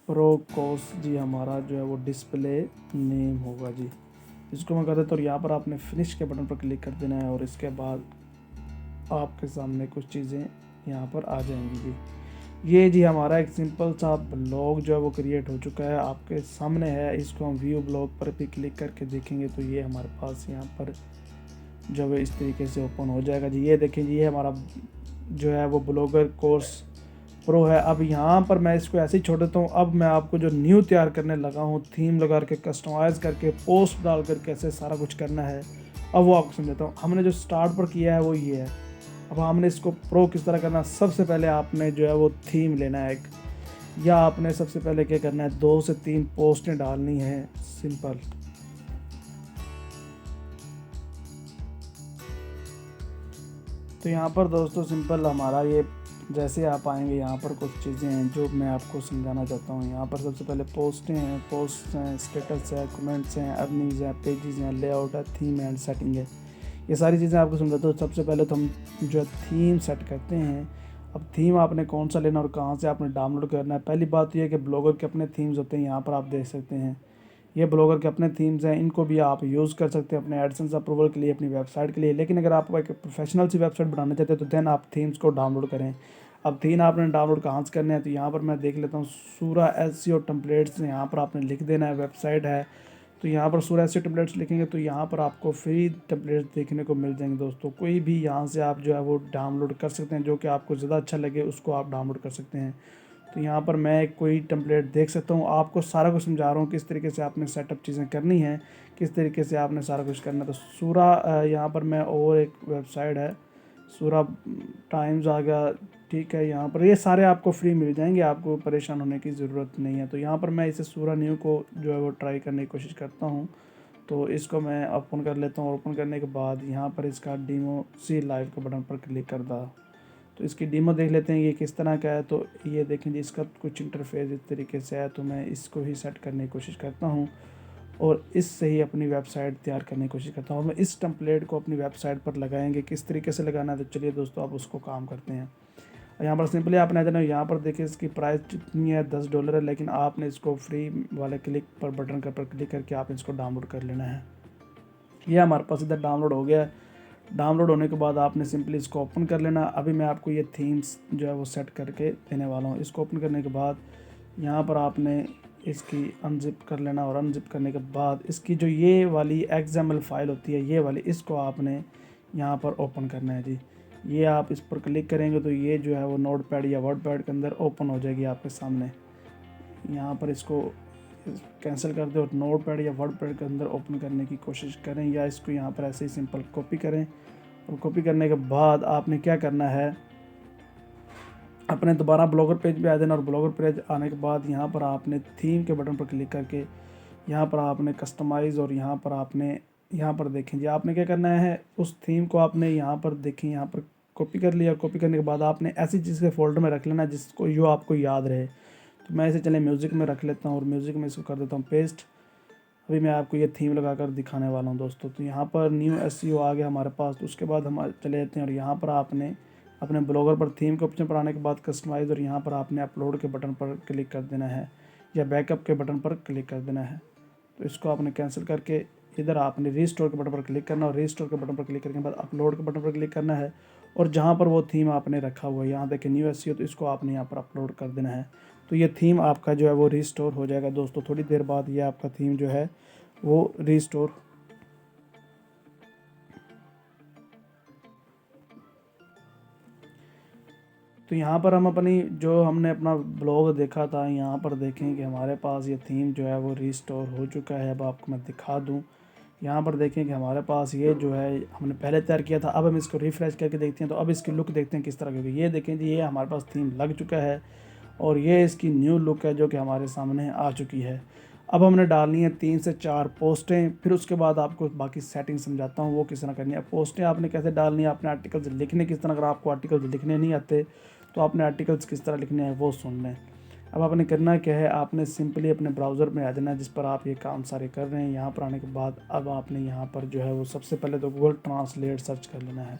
[SPEAKER 1] प्रो कोर्स जी। हमारा जो है वो डिस्प्ले नेम होगा जी। इसको मैं कर देता हूँ और यहाँ पर आपने फिनिश के बटन पर क्लिक कर देना है और इसके बाद आपके सामने कुछ चीज़ें यहाँ पर आ जाएंगी जी। ये जी हमारा एक सिंपल सा ब्लॉग जो है वो क्रिएट हो चुका है, आपके सामने है। इसको हम व्यू ब्लॉग पर भी क्लिक करके देखेंगे तो ये हमारे पास यहाँ पर जो है इस तरीके से ओपन हो जाएगा जी। ये देखें जी, ये हमारा जो है वो ब्लॉगर कोर्स प्रो है। अब यहाँ पर मैं इसको ऐसे ही छोड़ देता हूँ। अब मैं आपको जो न्यू तैयार करने लगा हूँ, थीम लगा के, कस्टमाइज़ करके, पोस्ट डाल कर कैसे सारा कुछ करना है, अब वो आपको समझाता हूँ। हमने जो स्टार्ट पर किया है वो ये है। अब हमने इसको प्रो किस तरह करना है, सबसे पहले आपने जो है वो थीम लेना है एक, या आपने सबसे पहले क्या करना है 2 से 3 पोस्टें डालनी है सिंपल। तो यहाँ पर दोस्तों सिंपल हमारा ये जैसे आप आएंगे यहाँ पर कुछ चीज़ें हैं जो मैं आपको समझाना चाहता हूँ। यहाँ पर सबसे पहले पोस्टें हैं, पोस्ट हैं, स्टेटस है, कमेंट्स हैं, अर्निंग्स हैं, पेजेस हैं, लेआउट है, थीम एंड सेटिंग है। ये सारी चीज़ें आपको समझाता हूँ। सबसे पहले तो हम जो थीम सेट करते हैं। अब थीम आपने कौन सा लेना और कहाँ से आपने डाउनलोड करना है। पहली बात यह है कि ब्लॉगर के अपने थीम्स होते हैं, यहाँ पर आप देख सकते हैं ये ब्लॉगर के अपने थीम्स हैं। इनको भी आप यूज़ कर सकते हैं अपने एडसेंस अप्रूवल के लिए, अपनी वेबसाइट के लिए। लेकिन अगर आप एक प्रोफेशनल सी वेबसाइट बनाना चाहते हैं तो देन आप थीम्स को डाउनलोड करें। अब थीम आपने डाउनलोड कहाँ से करने हैं, तो यहाँ पर मैं देख लेता हूँ सूरा एसईओ टेम्पलेट्स, यहाँ पर आपने लिख देना है। वेबसाइट है तो यहाँ पर सूरा ऐसे टेम्पलेट्स लिखेंगे तो यहाँ पर आपको फ्री टेम्पलेट्स देखने को मिल जाएंगे दोस्तों। कोई भी यहाँ से आप जो है वो डाउनलोड कर सकते हैं, जो कि आपको ज़्यादा अच्छा लगे उसको आप डाउनलोड कर सकते हैं। तो यहाँ पर मैं कोई टेम्पलेट देख सकता हूँ, आपको सारा कुछ समझा रहा हूँ किस तरीके से आपने सेटअप चीज़ें करनी है, किस तरीके से आपने सारा कुछ करना है। तो सूरा यहाँ पर मैं और एक वेबसाइट है सूरा टाइम्स आ गया, ठीक है। यहाँ पर ये सारे आपको फ्री मिल जाएंगे, आपको परेशान होने की ज़रूरत नहीं है। तो यहाँ पर मैं इसे सूरा न्यू को जो है वो ट्राई करने की कोशिश करता हूँ। तो इसको मैं ओपन कर लेता हूँ। ओपन करने के बाद यहाँ पर इसका डेमो सी लाइव के बटन पर क्लिक कर दा। तो इसकी डेमो देख लेते हैं ये किस तरह का है। तो ये देखें जी, इसका कुछ इंटरफेस इस तरीके से है। तो मैं इसको ही सेट करने की कोशिश करता हूँ और इससे ही अपनी वेबसाइट तैयार करने की कोशिश करता हूँ। और मैं इस टेम्पलेट को अपनी वेबसाइट पर लगाएंगे, किस तरीके से लगाना है। तो चलिए दोस्तों अब उसको काम करते हैं। यहाँ पर सिंपली आपने देना, यहाँ पर देखिए इसकी प्राइस कितनी है, $10 है, लेकिन आपने इसको फ्री वाले क्लिक पर बटन पर क्लिक करके आप इसको डाउनलोड कर लेना है। ये हमारे पास इधर डाउनलोड हो गया है। डाउनलोड होने के बाद आपने सिंपली इसको ओपन कर लेना। अभी मैं आपको ये थीम्स जो है वो सेट करके देने वाला हूँ। इसको ओपन करने के बाद यहाँ पर आपने इसकी अनजिप कर लेना और अनजिप करने के बाद इसकी जो ये वाली XML फाइल होती है, ये वाली, इसको आपने यहाँ पर ओपन करना है जी। ये आप इस पर क्लिक करेंगे तो ये जो है वो नोटपैड या वर्डपैड के अंदर ओपन हो जाएगी आपके सामने। यहाँ पर इसको कैंसिल कर दे और नोटपैड या वर्डपैड के अंदर ओपन करने की कोशिश करें, या इसको यहाँ पर ऐसे ही सिंपल कॉपी करें। और कॉपी करने के बाद आपने क्या करना है, अपने दोबारा ब्लॉगर पेज पे आ जाना। और ब्लॉगर पेज आने के बाद यहाँ पर आपने थीम के बटन पर क्लिक करके यहाँ पर आपने कस्टमाइज़, और यहाँ पर देखें जी, आपने क्या करना है, उस थीम को आपने यहाँ पर देखें, यहाँ पर कॉपी कर लिया। कॉपी करने के बाद आपने ऐसी चीज़ के फोल्डर में रख लेना जिसको जो आपको याद रहे। तो मैं इसे चले म्यूज़िक में रख लेता हूँ और म्यूज़िक में इसको कर देता हूँ पेस्ट। अभी मैं आपको ये थीम लगा कर दिखाने वाला हूँ दोस्तों। तो यहाँ पर न्यू SEO आ गया हमारे पास। तो उसके बाद हम चले जाते हैं और यहाँ पर आपने अपने ब्लॉगर पर थीम के ऑप्शन पर आने के बाद कस्टमाइज़, और यहाँ पर आपने अपलोड के बटन पर क्लिक कर देना है या बैकअप के बटन पर क्लिक कर देना है। तो इसको आपने कैंसिल करके इधर आपने रीस्टोर के बटन पर क्लिक करना, और रीस्टोर के बटन पर क्लिक करने के बाद अपलोड के बटन पर क्लिक करना है। और जहाँ पर वो थीम आपने रखा हुआ है, यहाँ देखें न्यू SEO, तो इसको आपने यहाँ पर अपलोड कर देना है। तो ये थीम आपका जो है वो रीस्टोर हो जाएगा दोस्तों। थोड़ी देर बाद ये आपका थीम जो है वो रीस्टोर तो यहाँ पर हम अपनी जो हमने अपना ब्लॉग देखा था, यहाँ पर देखें कि हमारे पास ये थीम जो है वो रीस्टोर हो चुका है। अब आपको मैं दिखा दूँ, यहाँ पर देखें कि हमारे पास ये जो है हमने पहले तैयार किया था। अब हम इसको रिफ़्रेश करके देखते हैं, तो अब इसकी लुक देखते हैं किस तरह की होगी। ये देखें जी, ये हमारे पास थीम लग चुका है और ये इसकी न्यू लुक है जो कि हमारे सामने आ चुकी है। अब हमने डालनी है 3 से 4 पोस्टें। फिर उसके बाद आपको बाकी सेटिंग समझाता हूँ वो किस तरह करनी है। पोस्टें आपने कैसे डालनी है, आपने आर्टिकल्स लिखने किस तरह, अगर आपको आर्टिकल्स लिखने नहीं आते तो आपने आर्टिकल्स किस तरह लिखने हैं वो सुन लें। अब आपने करना क्या है, आपने सिंपली अपने ब्राउज़र में आ जाना है जिस पर आप ये काम सारे कर रहे हैं। यहाँ पर आने के बाद अब आपने यहाँ पर जो है वो सबसे पहले तो गूगल ट्रांसलेट सर्च कर लेना है।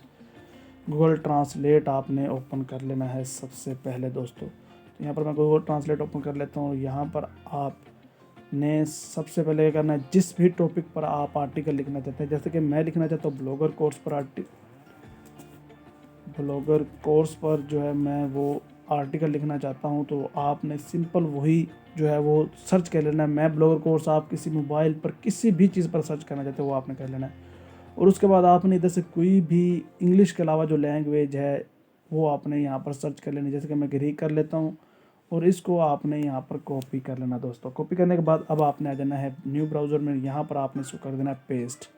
[SPEAKER 1] गूगल ट्रांसलेट आपने ओपन कर लेना है सबसे पहले दोस्तों। तो यहाँ पर मैं गूगल ट्रांसलेट ओपन कर लेता हूँ। यहाँ पर आपने सबसे पहले क्या करना है, जिस भी टॉपिक पर आप आर्टिकल लिखना चाहते हैं, जैसे कि मैं लिखना चाहता हूँ ब्लॉगर कोर्स पर जो है मैं वो आर्टिकल लिखना चाहता हूँ, तो आपने सिंपल वही जो है वो सर्च कर लेना है। मैं ब्लॉगर कोर्स, आप किसी मोबाइल पर किसी भी चीज़ पर सर्च करना चाहते हो वो आपने कर लेना है। और उसके बाद आपने इधर से कोई भी इंग्लिश के अलावा जो लैंग्वेज है वो आपने यहाँ पर सर्च कर लेनी। जैसे कि मैं ग्रीक कर लेता हूँ और इसको आपने यहाँ पर कॉपी कर लेना दोस्तों। कॉपी करने के बाद अब आपने आ जाना है न्यू ब्राउज़र में, यहाँ पर आपने इसको कर देना है पेस्ट।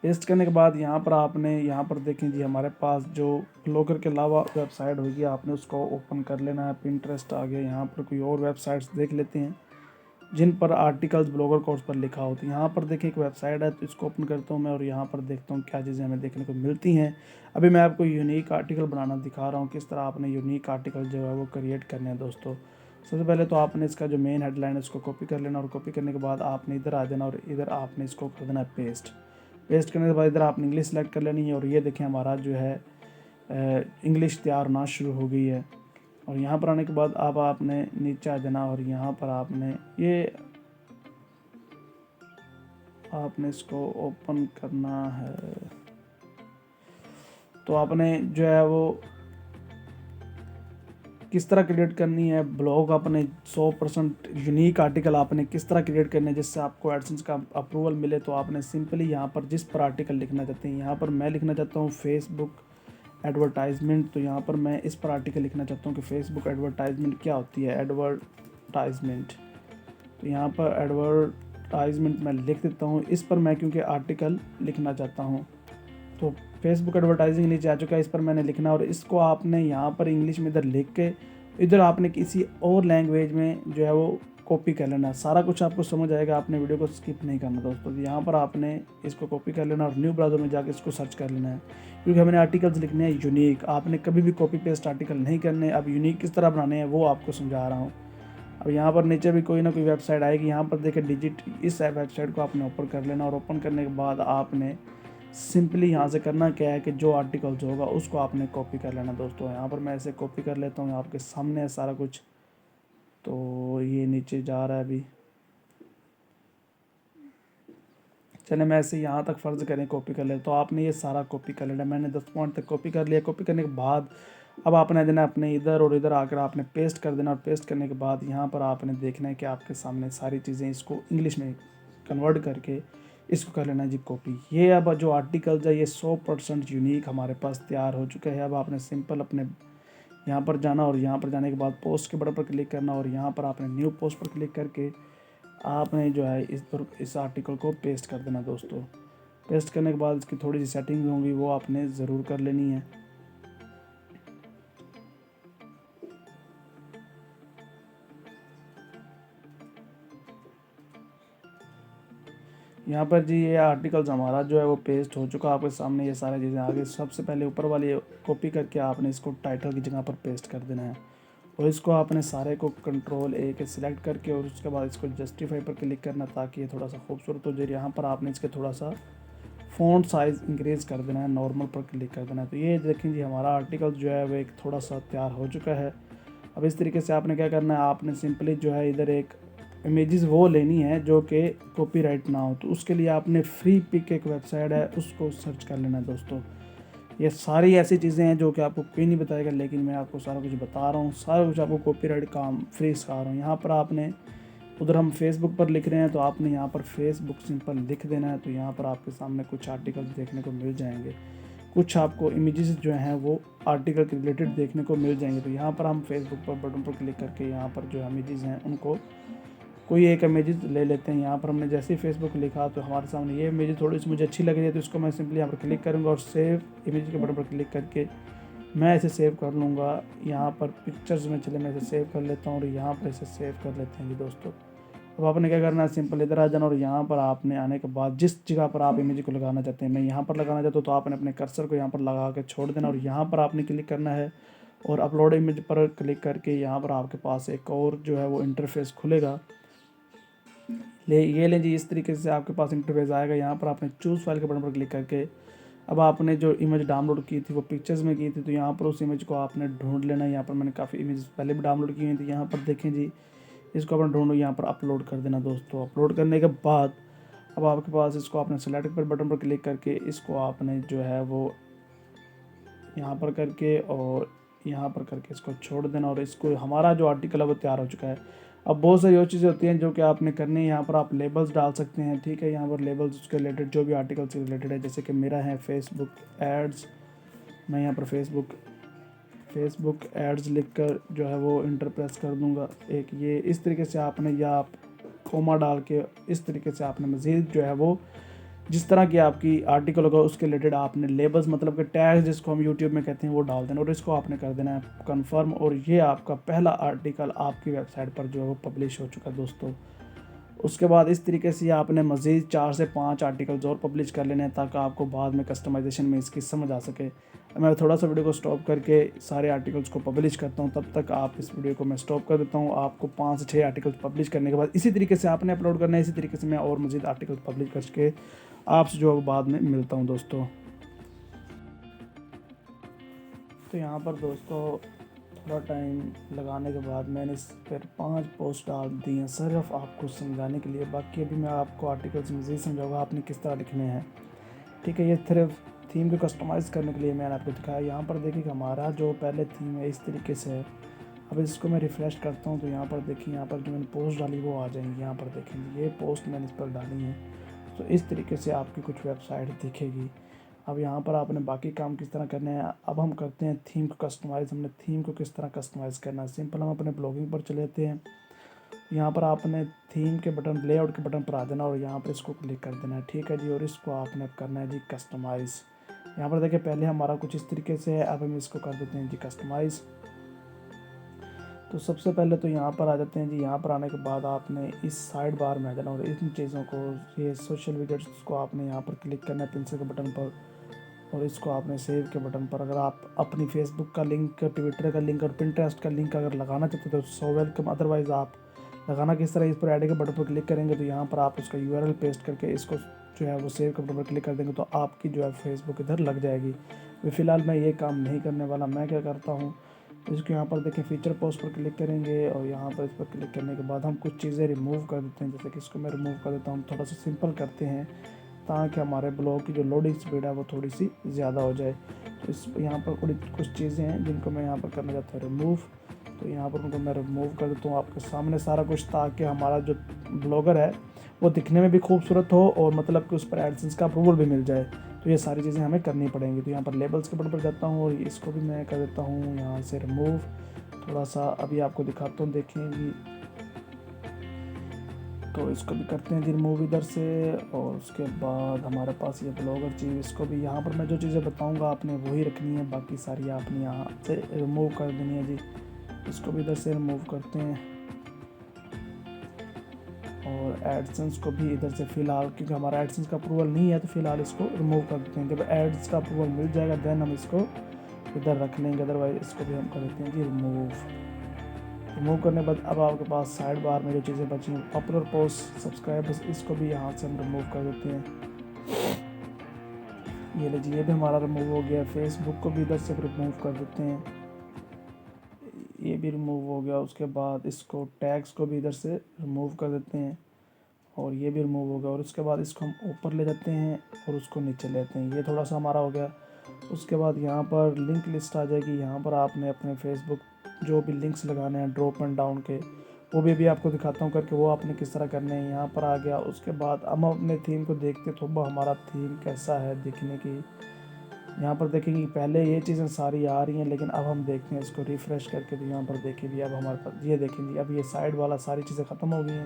[SPEAKER 1] पेस्ट करने के बाद यहाँ पर आपने यहाँ पर देखें जी, हमारे पास जो ब्लॉगर के अलावा वेबसाइट होगी आपने उसको ओपन कर लेना है। पिंटरेस्ट आ गया, यहाँ पर कोई और वेबसाइट्स देख लेते हैं जिन पर आर्टिकल्स ब्लॉगर कोर्स पर लिखा हो। तो यहाँ पर देखें एक वेबसाइट है, तो इसको ओपन करता हूँ मैं और यहाँ पर देखता हूँ क्या चीज़ें हमें देखने को मिलती हैं। अभी मैं आपको यूनिक आर्टिकल बनाना दिखा रहा हूँ, किस तरह आपने यूनिक आर्टिकल जो है वो क्रिएट करने हैं दोस्तों। सबसे पहले तो आपने इसका जो मेन हेडलाइन है उसको कॉपी कर लेना, और कॉपी करने के बाद आपने इधर आ जाना और इधर आपने इसको कर देना पेस्ट। पेस्ट करने के बाद इधर आपने इंग्लिश सेलेक्ट कर लेनी है, और ये देखें हमारा जो है इंग्लिश तैयार होना शुरू हो गई है। और यहाँ पर आने के बाद अब आपने नीचे आ जाना और यहाँ पर आपने इसको ओपन करना है। तो आपने जो है वो किस तरह क्रिएट करनी है ब्लॉग, अपने 100% यूनिक आर्टिकल आपने किस तरह क्रिएट करने हैं जिससे आपको एडसेंस का अप्रूवल मिले। तो आपने सिंपली यहाँ पर जिस पर आर्टिकल लिखना चाहते हैं, यहाँ पर मैं लिखना चाहता हूँ फेसबुक एडवर्टाइजमेंट, तो यहाँ पर मैं इस पर आर्टिकल लिखना चाहता हूँ कि फेसबुक एडवर्टाइजमेंट क्या होती है, एडवर्टाइजमेंट। तो यहाँ पर एडवर्टाइजमेंट मैं लिख देता हूँ इस पर मैं, क्योंकि आर्टिकल लिखना चाहता हूँ। तो फेसबुक एडवर्टाइजिंग नीचे आ चुका है, इस पर मैंने लिखना, और इसको आपने यहाँ पर इंग्लिश में इधर लिख के इधर आपने किसी और लैंग्वेज में जो है वो कॉपी कर लेना। सारा कुछ आपको समझ आएगा, आपने वीडियो को स्किप नहीं करना दोस्तों। तो यहाँ पर आपने इसको कॉपी कर लेना और न्यू ब्राउज़र में जाकर इसको सर्च कर लेना है, क्योंकि हमने आर्टिकल्स लिखने हैं यूनिक। आपने कभी भी कॉपी पेस्ट आर्टिकल नहीं करने। अब यूनिक किस तरह बनाने हैं वो आपको समझा रहा हूँ। अब यहाँ पर नीचे भी कोई ना कोई वेबसाइट आएगी, यहाँ पर देखिए डिजिट, इस वेबसाइट को आपने ओपन कर लेना, और ओपन करने के बाद आपने सिंपली यहाँ से करना क्या है कि जो आर्टिकल्स होगा उसको आपने कॉपी कर लेना दोस्तों। यहाँ पर मैं ऐसे कॉपी कर लेता हूँ, आपके सामने है सारा कुछ। तो ये नीचे जा रहा है अभी, चले मैं ऐसे यहाँ तक फ़र्ज़ करें कॉपी कर ले। तो आपने ये सारा कॉपी कर लेना, मैंने 10 पॉइंट तक कॉपी कर लिया। कॉपी करने के बाद अब आपने देना अपने इधर और इधर आकर आपने पेस्ट कर देना, और पेस्ट करने के बाद यहाँ पर आपने देखना है कि आपके सामने सारी चीज़ें, इसको इंग्लिश में कन्वर्ट करके इसको कर लेना जी कॉपी। ये अब जो आर्टिकल्स है ये 100% यूनिक हमारे पास तैयार हो चुका है। अब आपने सिंपल अपने यहाँ पर जाना, और यहाँ पर जाने के बाद पोस्ट के बटन पर क्लिक करना, और यहाँ पर आपने न्यू पोस्ट पर क्लिक करके आपने जो है इस आर्टिकल को पेस्ट कर देना दोस्तों। पेस्ट करने के बाद इसकी थोड़ी सी सेटिंग होंगी वो आपने ज़रूर कर लेनी है। यहाँ पर जी ये आर्टिकल्स हमारा जो है वो पेस्ट हो चुका, आपके सामने ये सारी चीज़ें आ गई। सबसे पहले ऊपर वाली कॉपी करके आपने इसको टाइटल की जगह पर पेस्ट कर देना है, और इसको आपने सारे को Ctrl+A के सिलेक्ट करके, और उसके बाद इसको जस्टिफाई पर क्लिक करना ताकि ये थोड़ा सा खूबसूरत हो जाए। यहाँ पर आपने इसके थोड़ा सा फ़ॉन्ट साइज़ इंक्रीज़ कर देना है, नॉर्मल पर क्लिक कर देना है। तो ये देखें जी हमारा आर्टिकल जो है वो एक थोड़ा सा तैयार हो चुका है। अब इस तरीके से आपने क्या करना है, आपने सिंपली जो है इधर एक इमेजेस वो लेनी है जो कि कॉपीराइट ना हो। तो उसके लिए आपने फ्री पिक एक वेबसाइट है उसको सर्च कर लेना है दोस्तों। ये सारी ऐसी चीज़ें हैं जो कि आपको कोई नहीं बताएगा, लेकिन मैं आपको सारा कुछ बता रहा हूँ, सारा कुछ आपको कॉपीराइट काम फ्री सिखा रहा हूँ। यहाँ पर आपने उधर हम फेसबुक पर लिख रहे हैं तो आपने यहाँ पर फेसबुक सिंपल लिख देना है। तो यहाँ पर आपके सामने कुछ आर्टिकल्स देखने को मिल जाएंगे, कुछ आपको इमेजेस जो हैं वो आर्टिकल के रिलेटेड देखने को मिल जाएंगे। तो यहाँ पर हम फेसबुक पर बटन पर क्लिक करके यहाँ पर जो इमेजेस हैं उनको कोई एक इमेजेस ले लेते हैं। यहाँ पर हमने जैसे ही फेसबुक लिखा तो हमारे सामने ये इमेज थोड़ी सी मुझे अच्छी लग रही है, तो इसको मैं सिंपली यहाँ पर क्लिक करूँगा और सेव इमेज के बटन पर क्लिक करके मैं इसे सेव कर लूँगा। यहाँ पर पिक्चर्स में चले मैं इसे सेव कर लेता हूँ, और यहाँ पर इसे सेव कर लेते हैं जी दोस्तों। अब आपने क्या करना है, सिंपल इधर आ जाना, और यहाँ पर आपने आने के बाद जिस जगह पर आप इमेज को लगाना चाहते हैं, मैं यहाँ पर लगाना चाहता हूँ तो आपने अपने कर्सर को यहाँ पर लगा के छोड़ देना, और यहाँ पर आपने क्लिक करना है और अपलोड इमेज पर क्लिक करके यहाँ पर आपके पास एक और जो है वो इंटरफेस खुलेगा। ये लें जी, इस तरीके से आपके पास इंटरफेस आएगा। यहाँ पर आपने चूज़ फाइल के बटन पर क्लिक करके अब आपने जो इमेज डाउनलोड की थी वो पिक्चर्स में की थी, तो यहाँ पर उस इमेज को आपने ढूंढ लेना है। यहाँ पर मैंने काफ़ी इमेज पहले भी डाउनलोड की हुई थी, यहाँ पर देखें जी, इसको अपना ढूंढो, यहाँ पर अपलोड कर देना दोस्तों। अपलोड करने के बाद अब आपके पास इसको आपने सेलेक्ट पर बटन पर क्लिक करके इसको आपने जो है वो यहाँ पर करके और यहाँ पर करके इसको छोड़ देना, और इसको हमारा जो आर्टिकल है वो तैयार हो चुका है। अब बहुत सारी और चीज़ें होती हैं जो कि आपने करनी है। यहाँ पर आप लेबल्स डाल सकते हैं, ठीक है। यहाँ पर लेबल्स उसके रिलेटेड जो भी आर्टिकल से रिलेटेड है, जैसे कि मेरा है फेसबुक एड्स, मैं यहाँ पर फेसबुक एड्स लिखकर जो है वो इंटर प्रेस कर दूंगा एक। ये इस तरीके से आपने, या आप कोमा डाल के इस तरीके से आपने मज़ीद जो है वो जिस तरह की आपकी आर्टिकल होगा उसके रिलेटेड आपने लेबल्स, मतलब कि टैग्स जिसको हम यूट्यूब में कहते हैं, वो डाल देना, और इसको आपने कर देना है कंफर्म। और ये आपका पहला आर्टिकल आपकी वेबसाइट पर जो है वो पब्लिश हो चुका है दोस्तों। उसके बाद इस तरीके से आपने मज़ीद 4 से 5 आर्टिकल्स और पब्लिश कर लेने हैं ताकि आपको बाद में कस्टमाइजेशन में इसकी समझ आ सके। मैं थोड़ा सा वीडियो को स्टॉप करके सारे आर्टिकल्स को पब्लिश करता हूं, तब तक आप इस वीडियो को मैं स्टॉप कर देता हूं। आपको 5 से 6 आर्टिकल्स पब्लिश करने के बाद इसी तरीके से आपने अपलोड करना है। इसी तरीके से मैं और मज़ीद आर्टिकल्स पब्लिश करके आपसे जो बाद में मिलता हूँ दोस्तों। तो यहाँ पर दोस्तों थोड़ा टाइम लगाने के बाद मैंने इस पर 5 पोस्ट डाल दी हैं सिर्फ आपको समझाने के लिए। बाकी अभी मैं आपको आर्टिकल्स मज़ीद समझाऊंगा आपने किस तरह लिखने हैं, ठीक है। ये सिर्फ थीम को कस्टमाइज़ करने के लिए मैंने आपको दिखाया। यहाँ पर देखिए कि हमारा जो पहले थीम है इस तरीके से है, अब इसको मैं रिफ़्रेश करता हूँ तो यहाँ पर देखिए, यहाँ पर जो मैंने पोस्ट डाली वो आ जाएंगी। यहाँ पर देखेंगे ये पोस्ट मैंने इस पर डाली है। तो इस तरीके से आपकी कुछ वेबसाइट दिखेगी। अब यहाँ पर आपने बाकी काम किस तरह करने हैं, अब हम करते हैं थीम को कस्टमाइज़। हमने थीम को किस तरह कस्टमाइज़ करना है, सिंपल हम अपने ब्लॉगिंग पर चले जाते हैं। यहाँ पर आपने थीम के बटन, लेआउट के बटन पर आ जाना और यहाँ पर इसको क्लिक कर देना है, ठीक है जी। और इसको आपने करना है जी कस्टमाइज़। यहाँ पर देखिए पहले हमारा कुछ इस तरीके से है, अब हम इसको कर देते हैं जी कस्टमाइज़। तो सबसे पहले तो यहाँ पर आ जाते हैं जी। यहाँ पर आने के बाद आपने इस साइड बार में आ जाना और इन चीज़ों को, ये सोशल मीडिया को आपने यहाँ पर क्लिक करना है पेंसिल के बटन पर, और इसको आपने सेव के बटन पर। अगर आप अपनी फेसबुक का लिंक, ट्विटर का लिंक और पिंटरेस्ट का लिंक अगर लगाना चाहते हो तो सो वेलकम। अदरवाइज़ आप लगाना किस तरह, इस पर ऐड के बटन पर क्लिक करेंगे तो यहाँ पर आप उसका URL पेस्ट करके इसको जो है वो सेव के बटन पर क्लिक कर देंगे तो आपकी जो है फेसबुक इधर लग जाएगी। फ़िलहाल मैं ये काम नहीं करने वाला। मैं क्या करता हूँ, इसको यहाँ पर देखें फीचर पोस्ट पर क्लिक करेंगे और यहाँ पर इस पर क्लिक करने के बाद हम कुछ चीज़ें रिमूव कर देते हैं। जैसे कि इसको मैं रिमूव कर देता हूँ, थोड़ा सा सिंपल करते हैं ताकि हमारे ब्लॉग की जो लोडिंग स्पीड है वो थोड़ी सी ज़्यादा हो जाए। तो इस यहाँ पर कुछ चीज़ें हैं जिनको मैं यहाँ पर करना चाहता हूँ रिमूव। तो यहाँ पर उनको मैं रिमूव कर देता हूँ आपके सामने सारा कुछ, ताकि हमारा जो ब्लॉगर है वो दिखने में भी खूबसूरत हो और मतलब कि उस पर एडसेंस का अप्रूवल भी मिल जाए। तो ये सारी चीज़ें हमें करनी पड़ेंगी। तो यहाँ पर लेबल्स के बटन पर जाता हूँ और इसको भी मैं कर देता हूँ यहाँ से रिमूव। थोड़ा सा अभी आपको दिखाता हूँ, देखेंगी तो इसको भी करते हैं रिमूव इधर से। और उसके बाद हमारे पास ये ब्लॉगर चीज़, इसको भी यहाँ पर मैं जो चीज़ें बताऊँगा आपने वही रखनी है, बाकी सारी आपने यहाँ से रिमूव कर देनी है जी। इसको भी इधर से रिमूव करते हैं और एडसेंस को भी इधर से फ़िलहाल, क्योंकि हमारा एडसेंस का अप्रूवल नहीं है तो फ़िलहाल इसको रिमूव कर देते हैं। जब एड्स का अप्रूवल मिल जाएगा देन हम इसको इधर रख लेंगे, अदरवाइज इसको भी हम कर देते हैं कि रिमूव करने के बाद अब आपके पास साइड बार में जो चीज़ें बची हैं, पॉपुलर पोस्ट, सब्सक्राइबर्स, इसको भी यहाँ से हम रिमूव कर देते हैं। ये लीजिए ये भी हमारा रिमूव हो गया। फेसबुक को भी इधर से रिमूव कर देते हैं, ये भी रिमूव हो गया। उसके बाद इसको टैग्स को भी इधर से रिमूव कर देते हैं और ये भी रिमूव हो गया। और उसके बाद इसको हम ऊपर ले जाते हैं और उसको नीचे लेते हैं, ये थोड़ा सा हमारा हो गया। उसके बाद यहाँ पर लिंक लिस्ट आ जाएगी। यहाँ पर आपने अपने फेसबुक जो भी लिंक्स लगाने हैं ड्रॉप एंड डाउन के, वो भी आपको दिखाता हूँ करके, वो आपने किस तरह करने हैं। यहाँ पर आ गया। उसके बाद हम अपने थीम को देखते तो हमारा थीम कैसा है दिखने की। यहाँ पर देखेंगे पहले ये चीज़ें सारी आ रही हैं, लेकिन अब हम देखते हैं इसको रिफ़्रेश करके। तो यहाँ पर देखें भी अब हमारे पास ये देखेंगे अब ये साइड वाला सारी चीज़ें ख़त्म हो गई हैं।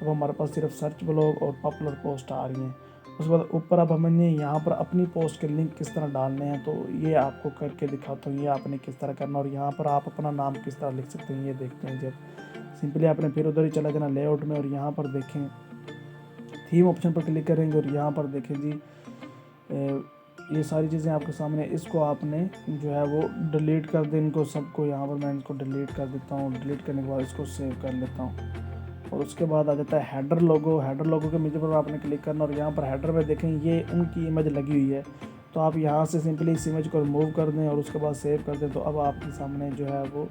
[SPEAKER 1] अब हमारे पास सिर्फ सर्च ब्लॉग और पॉपुलर पोस्ट आ रही हैं। उसके बाद ऊपर अब हमने यहाँ पर अपनी पोस्ट के लिंक किस तरह डालने हैं, तो ये आपको करके दिखाता हूँ ये आपने किस तरह करना। और यहाँ पर आप अपना नाम किस तरह लिख सकते हैं ये देखते हैं। जब सिंपली आपने फिर उधर ही चला जाना लेआउट में और यहाँ पर देखें थीम ऑप्शन पर क्लिक करेंगे और यहाँ पर देखें जी ये सारी चीज़ें आपके सामने। इसको आपने जो है वो डिलीट कर दें इनको सबको। यहाँ पर मैं इनको डिलीट कर देता हूँ। डिलीट करने के बाद इसको सेव कर लेता हूँ और उसके बाद आ जाता है हेडर लोगो। हेडर लोगो के नीचे पर आपने क्लिक करना और यहाँ पर हेडर में देखें ये उनकी इमेज लगी हुई है। तो आप यहाँ से सिंपली इस इमेज को रिमूव कर दें और उसके बाद सेव कर दें। तो अब आपके सामने जो है वो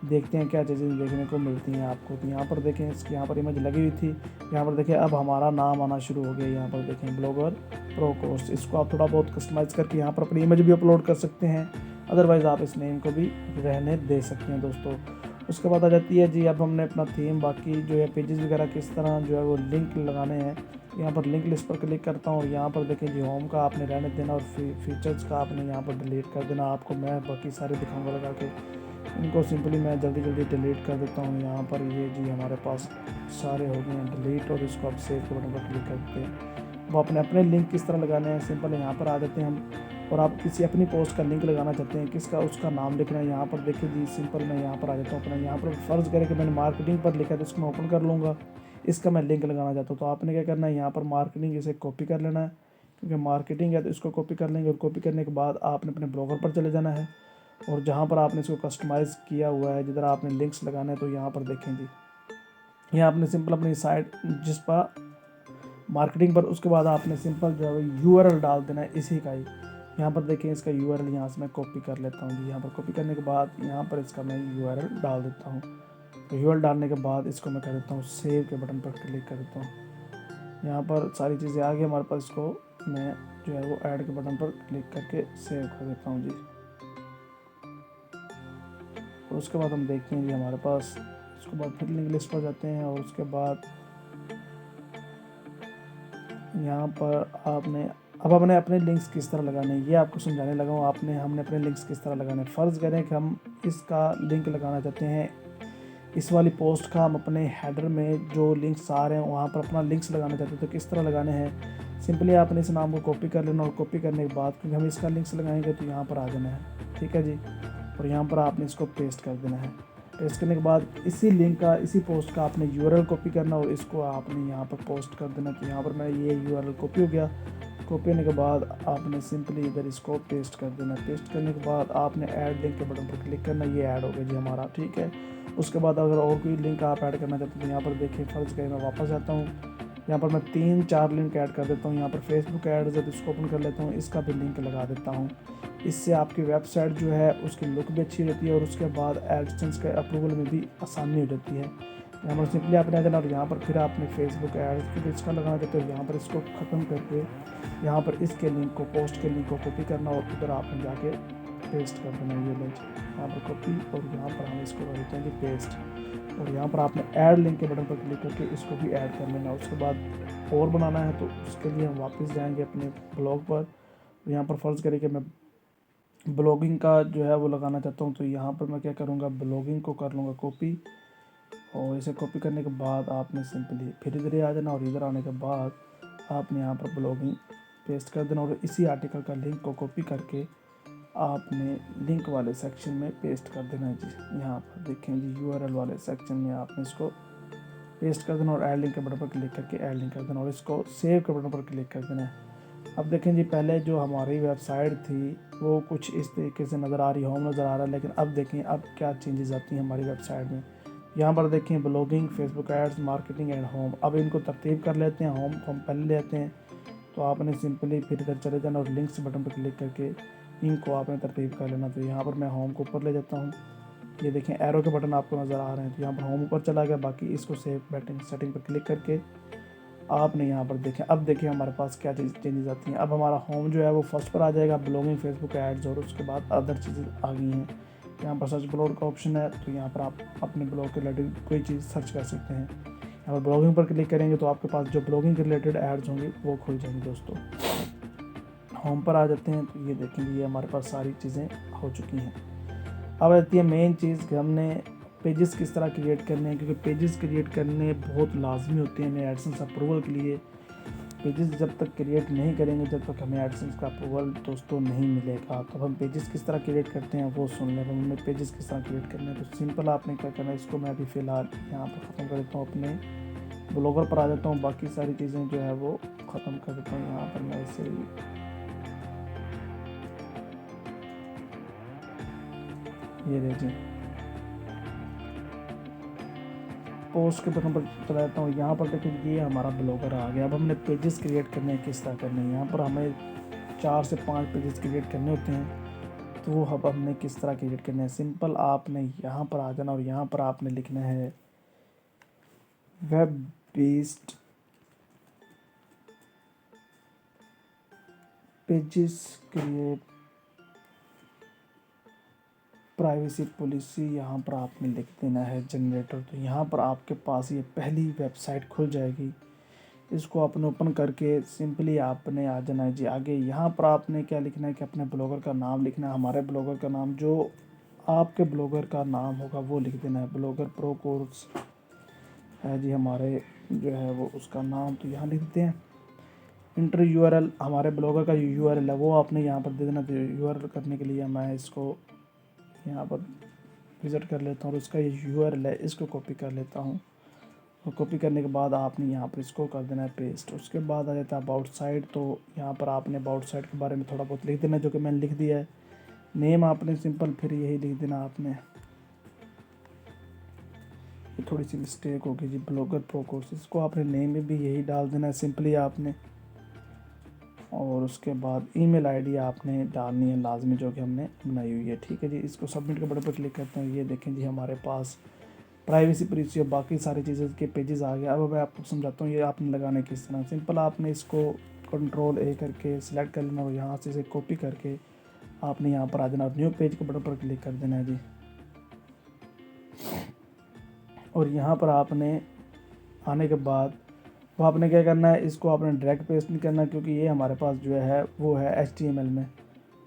[SPEAKER 1] देखते हैं क्या चीज़ें देखने को मिलती हैं आपको। तो यहाँ पर देखें इसकी यहाँ पर इमेज लगी हुई थी। यहाँ पर देखें अब हमारा नाम आना शुरू हो गया। यहाँ पर देखें ब्लॉगर प्रो कोर्स, इसको आप थोड़ा बहुत कस्टमाइज़ करके यहाँ पर अपनी इमेज भी अपलोड कर सकते हैं। अदरवाइज़ आप इस नेम को भी रहने दे सकते हैं दोस्तों। उसके बाद आ जाती है जी अब हमने अपना थीम, बाकी जो है पेजेस वगैरह किस तरह जो है वो लिंक लगाने हैं। यहाँ पर लिंक लिस्ट पर क्लिक करता हूँ और यहाँ पर देखें जी होम का आपने रहने देना और फीचर्स का आपने यहाँ पर डिलीट कर देना। आपको मैं बाकी सारे दिखाऊंगा लगा के, इनको सिंपली मैं जल्दी डिलीट कर देता हूँ। यहाँ पर ये जी हमारे पास सारे हो गए हैं डिलीट और इसको आप सेव के बटन पर क्लिक करते हैं। वो अपने लिंक किस तरह लगाने हैं सिंपल यहाँ पर आ जाते हैं हम। और आप किसी अपनी पोस्ट का लिंक लगाना चाहते हैं किसका, उसका नाम लिखना है। यहाँ पर देखिए जी सिंपल मैं यहाँ पर आ जाता हूँ अपना। यहाँ पर फ़र्ज़ करें कि मैंने मार्केटिंग पर लिखा है तो इसको मैं ओपन कर लूँगा। इसका मैं लिंक लगाना चाहता हूँ तो आपने क्या करना है, यहाँ पर मार्केटिंग इसे कॉपी कर लेना है क्योंकि मार्केटिंग है तो इसको कॉपी कर लेंगे। और कॉपी करने के बाद आपने अपने ब्लॉगर पर चले जाना है और जहाँ पर आपने इसको कस्टमाइज़ किया हुआ है जिधर आपने लिंक्स लगाने हैं तो यहाँ पर देखेंगे यहाँ आपने सिंपल अपनी साइट जिस पर मार्केटिंग पर, उसके बाद आपने सिंपल जो है URL डाल देना है इसी का ही। यहाँ पर देखें इसका URL यहाँ से मैं कॉपी कर लेता हूँ जी। यहाँ पर कॉपी करने के बाद यहाँ पर इसका मैं URL डाल देता हूँ। तो URL डालने के बाद इसको मैं कर देता हूँ सेव के बटन पर क्लिक कर देता हूँ। यहाँ पर सारी चीज़ें आ गई हमारे पास, इसको मैं जो है वो ऐड के बटन पर क्लिक करके सेव कर देता हूँ जी। और उसके बाद हम देखें जी हमारे पास, उसके बाद फिर लिंक लिस्ट पर जाते हैं और उसके बाद यहाँ पर अब हमने अपने लिंक्स किस तरह लगाने हैं ये आपको समझाने लगा हूँ। हमने अपने लिंक्स किस तरह लगाने हैं। फ़र्ज़ करें कि हम इसका लिंक लगाना चाहते हैं, इस वाली पोस्ट का हम अपने हेडर में जो लिंक्स आ रहे हैं वहाँ पर अपना लिंक्स लगाना चाहते हैं, तो किस तरह लगाने हैं। सिंपली आपने इस नाम को कॉपी कर लेना और कॉपी करने के बाद क्योंकि हम इसका लिंक्स लगाएंगे तो यहाँ पर आ जाना है, ठीक है जी। और यहाँ पर आपने इसको पेस्ट कर देना है। पेस्ट करने के बाद इसी लिंक का, इसी पोस्ट का आपने यूआरएल कॉपी करना और इसको आपने यहाँ पर पोस्ट कर देना। तो यहाँ पर मैं ये यूआरएल कॉपी हो गया। कॉपी होने के बाद आपने सिंपली इधर इसको पेस्ट कर देना। पेस्ट करने के बाद आपने ऐड लिंक के बटन पर क्लिक करना, ये ऐड हो गया जी हमारा, ठीक है। उसके बाद अगर और कोई लिंक आप ऐड करना चाहते हैं तो यहाँ पर देखिए, फ़र्ज़ करें मैं वापस जाता हूँ, यहाँ पर मैं 3-4 लिंक ऐड कर देता हूँ। यहाँ पर फेसबुक ऐड जब इसको ओपन कर लेता हूँ, इसका भी लिंक लगा देता हूँ। इससे आपकी वेबसाइट जो है उसकी लुक भी अच्छी रहती है और उसके बाद एडसेंस के अप्रूवल में भी आसानी हो जाती है। यहाँ पर सिंपली आपने आ जाना और यहाँ पर फिर आपने फेसबुक ऐड फिर इसका लगाना चाहते हो, यहाँ पर इसको ख़त्म करके यहाँ पर इसके लिंक को, पोस्ट के लिंक को कॉपी करना और उधर आपने जाके पेस्ट कर देना। ये लिंक यहाँ पर कॉपी और यहाँ पर हम इसको कर देते हैं कि पेस्ट, और यहाँ पर आपने ऐड लिंक के बटन पर क्लिक करके इसको भी ऐड कर लेना। उसके बाद और बनाना है तो उसके लिए हम वापस जाएंगे अपने ब्लॉग पर। यहाँ पर फ़र्ज़ करें कि मैं ब्लॉगिंग का जो है वो लगाना चाहता हूँ, तो यहाँ पर मैं क्या करूँगा, ब्लॉगिंग को कर लूँगा कॉपी, और इसे कॉपी करने के बाद आपने सिंपली फिर इधर आ जाना और इधर आने के बाद आपने यहाँ पर ब्लॉगिंग पेस्ट कर देना और इसी आर्टिकल का लिंक को कॉपी करके आपने लिंक वाले सेक्शन में पेस्ट कर देना है जी। यहाँ पर देखें जी यूआरएल वाले सेक्शन में आपने इसको पेस्ट कर देना और ऐड लिंक के बटन पर क्लिक करके ऐड लिंक कर देना और इसको सेव के बटन पर क्लिक कर देना है। अब देखें जी, पहले जो हमारी वेबसाइट थी वो कुछ इस तरीके से नज़र आ रही, होम नज़र आ रहा है, लेकिन अब देखें अब क्या चेंजेस आती हैं हमारी वेबसाइट में। यहाँ पर देखें blogging, Facebook ads, marketing and home. अब इनको तरतीब कर लेते हैं, होम को हम पहले लेते हैं। तो आपने सिंपली फिर इधर चले जाना और लिंक्स बटन पर क्लिक करके इनको आपने तरतीब कर लेना। तो यहाँ पर मैं होम को ऊपर ले जाता हूँ, ये देखें एरो के बटन आपको नज़र आ रहे हैं, तो यहाँ पर होम ऊपर चला गया। बाकी इसको सेव सेटिंग पर क्लिक करके आपने यहाँ पर देखें, अब देखिए हमारे पास क्या चेंजेस आती हैं। अब हमारा होम जो है वो फर्स्ट पर आ जाएगा, ब्लॉगिंग, फेसबुक एड्स, और उसके बाद अदर चीज़ें आ गई हैं। यहाँ पर सर्च ब्लॉग का ऑप्शन है, तो यहाँ पर आप अपने ब्लॉग के रिलेटेड कोई चीज़ सर्च कर सकते हैं। यहाँ पर ब्लॉगिंग पर क्लिक करेंगे तो आपके पास जो ब्लॉगिंग के रिलेटेड एड्स होंगे वो खुल जाएंगे दोस्तों। होम पर आ जाते हैं तो ये देखेंगे, ये हमारे पास सारी चीज़ें हो चुकी हैं। अब आती है मेन चीज़ कि हमने पेजेस किस तरह क्रिएट करने हैं, क्योंकि पेजेस क्रिएट करने बहुत लाजमी होते हैं हमें एडसेंस अप्रूवल के लिए। पेजेस जब तक क्रिएट नहीं करेंगे जब तक हमें एडसेंस का अप्रूवल दोस्तों नहीं मिलेगा। तो हम पेजेस किस तरह क्रिएट करते हैं वो सुन लें। हमने पेजेस किस तरह क्रिएट करने हैं तो सिंपल आपने क्या करना है, इसको मैं अभी फ़िलहाल यहाँ पर ख़त्म कर देता हूँ, अपने ब्लॉगर पर आ जाता हूँ, बाकी सारी चीज़ें जो है वो ख़त्म कर देता हूँ। यहाँ पर मैं इसे ये देखिए पोस्ट के बटन पर चला जाता हूँ। यहाँ पर देखिए ये हमारा ब्लॉगर आ गया। अब हमने पेजेस क्रिएट करने हैं, किस तरह करने हैं। यहाँ पर हमें 4 से 5 पेजेस क्रिएट करने होते हैं, तो वो अब हमने किस तरह क्रिएट करने हैं। सिंपल आपने यहाँ पर आ जाना और यहाँ पर आपने लिखना है web based pages create privacy policy. यहाँ पर आपने लिख देना है जनरेटर। तो यहाँ पर आपके पास ये पहली वेबसाइट खुल जाएगी। इसको आपने ओपन करके सिंपली आपने आ जाना है जी आगे। यहाँ पर आपने क्या लिखना है कि अपने ब्लॉगर का नाम लिखना है। हमारे ब्लॉगर का नाम, जो आपके ब्लॉगर का नाम होगा वो लिख देना है। ब्लॉगर प्रो कोर्स है जी हमारे जो है वो उसका नाम, तो यहाँ लिख देते हैं। इंटर यूआरएल, हमारे ब्लॉगर का यूआरएल है वो आपने यहाँ पर दे देना। तो यूआरएल करने के लिए मैं इसको यहाँ पर विज़िट कर लेता हूँ और उसका ये यूआरएल है, इसको कॉपी कर लेता हूँ। और कॉपी करने के बाद आपने यहाँ पर इसको कर देना है पेस्ट। उसके बाद आ जाता है अबाउट साइट। तो यहाँ पर आपने अबाउट साइट के बारे में थोड़ा बहुत लिख देना, जो कि मैंने लिख दिया है। नेम आपने सिंपल फिर यही लिख देना आपने। ये थोड़ी सी मिस्टेक होगी जी, ब्लॉगर प्रो कोर्स, इसको आपने नेम में भी यही डाल देना है सिंपली आपने। और उसके बाद ईमेल आईडी आपने डालनी है लाजमी, जो कि हमने बनाई हुई है, ठीक है जी। इसको सबमिट के बटन पर क्लिक करते हैं। ये देखें जी हमारे पास प्राइवेसी पॉलिसी और बाकी सारी चीज़ें के पेजेस आ गए। अब मैं आपको समझाता हूँ ये आपने लगाने किस तरह। सिंपल आपने इसको कंट्रोल करके सिलेक्ट कर लेना और यहाँ से इसे कॉपी करके आपने यहाँ पर आ जाना और न्यू पेज के बटन पर क्लिक कर देना है जी। और यहाँ पर आपने आने के बाद वो आपने क्या करना है, इसको आपने डायरेक्ट पेस्ट नहीं करना क्योंकि ये हमारे पास जो है वो है HTML में।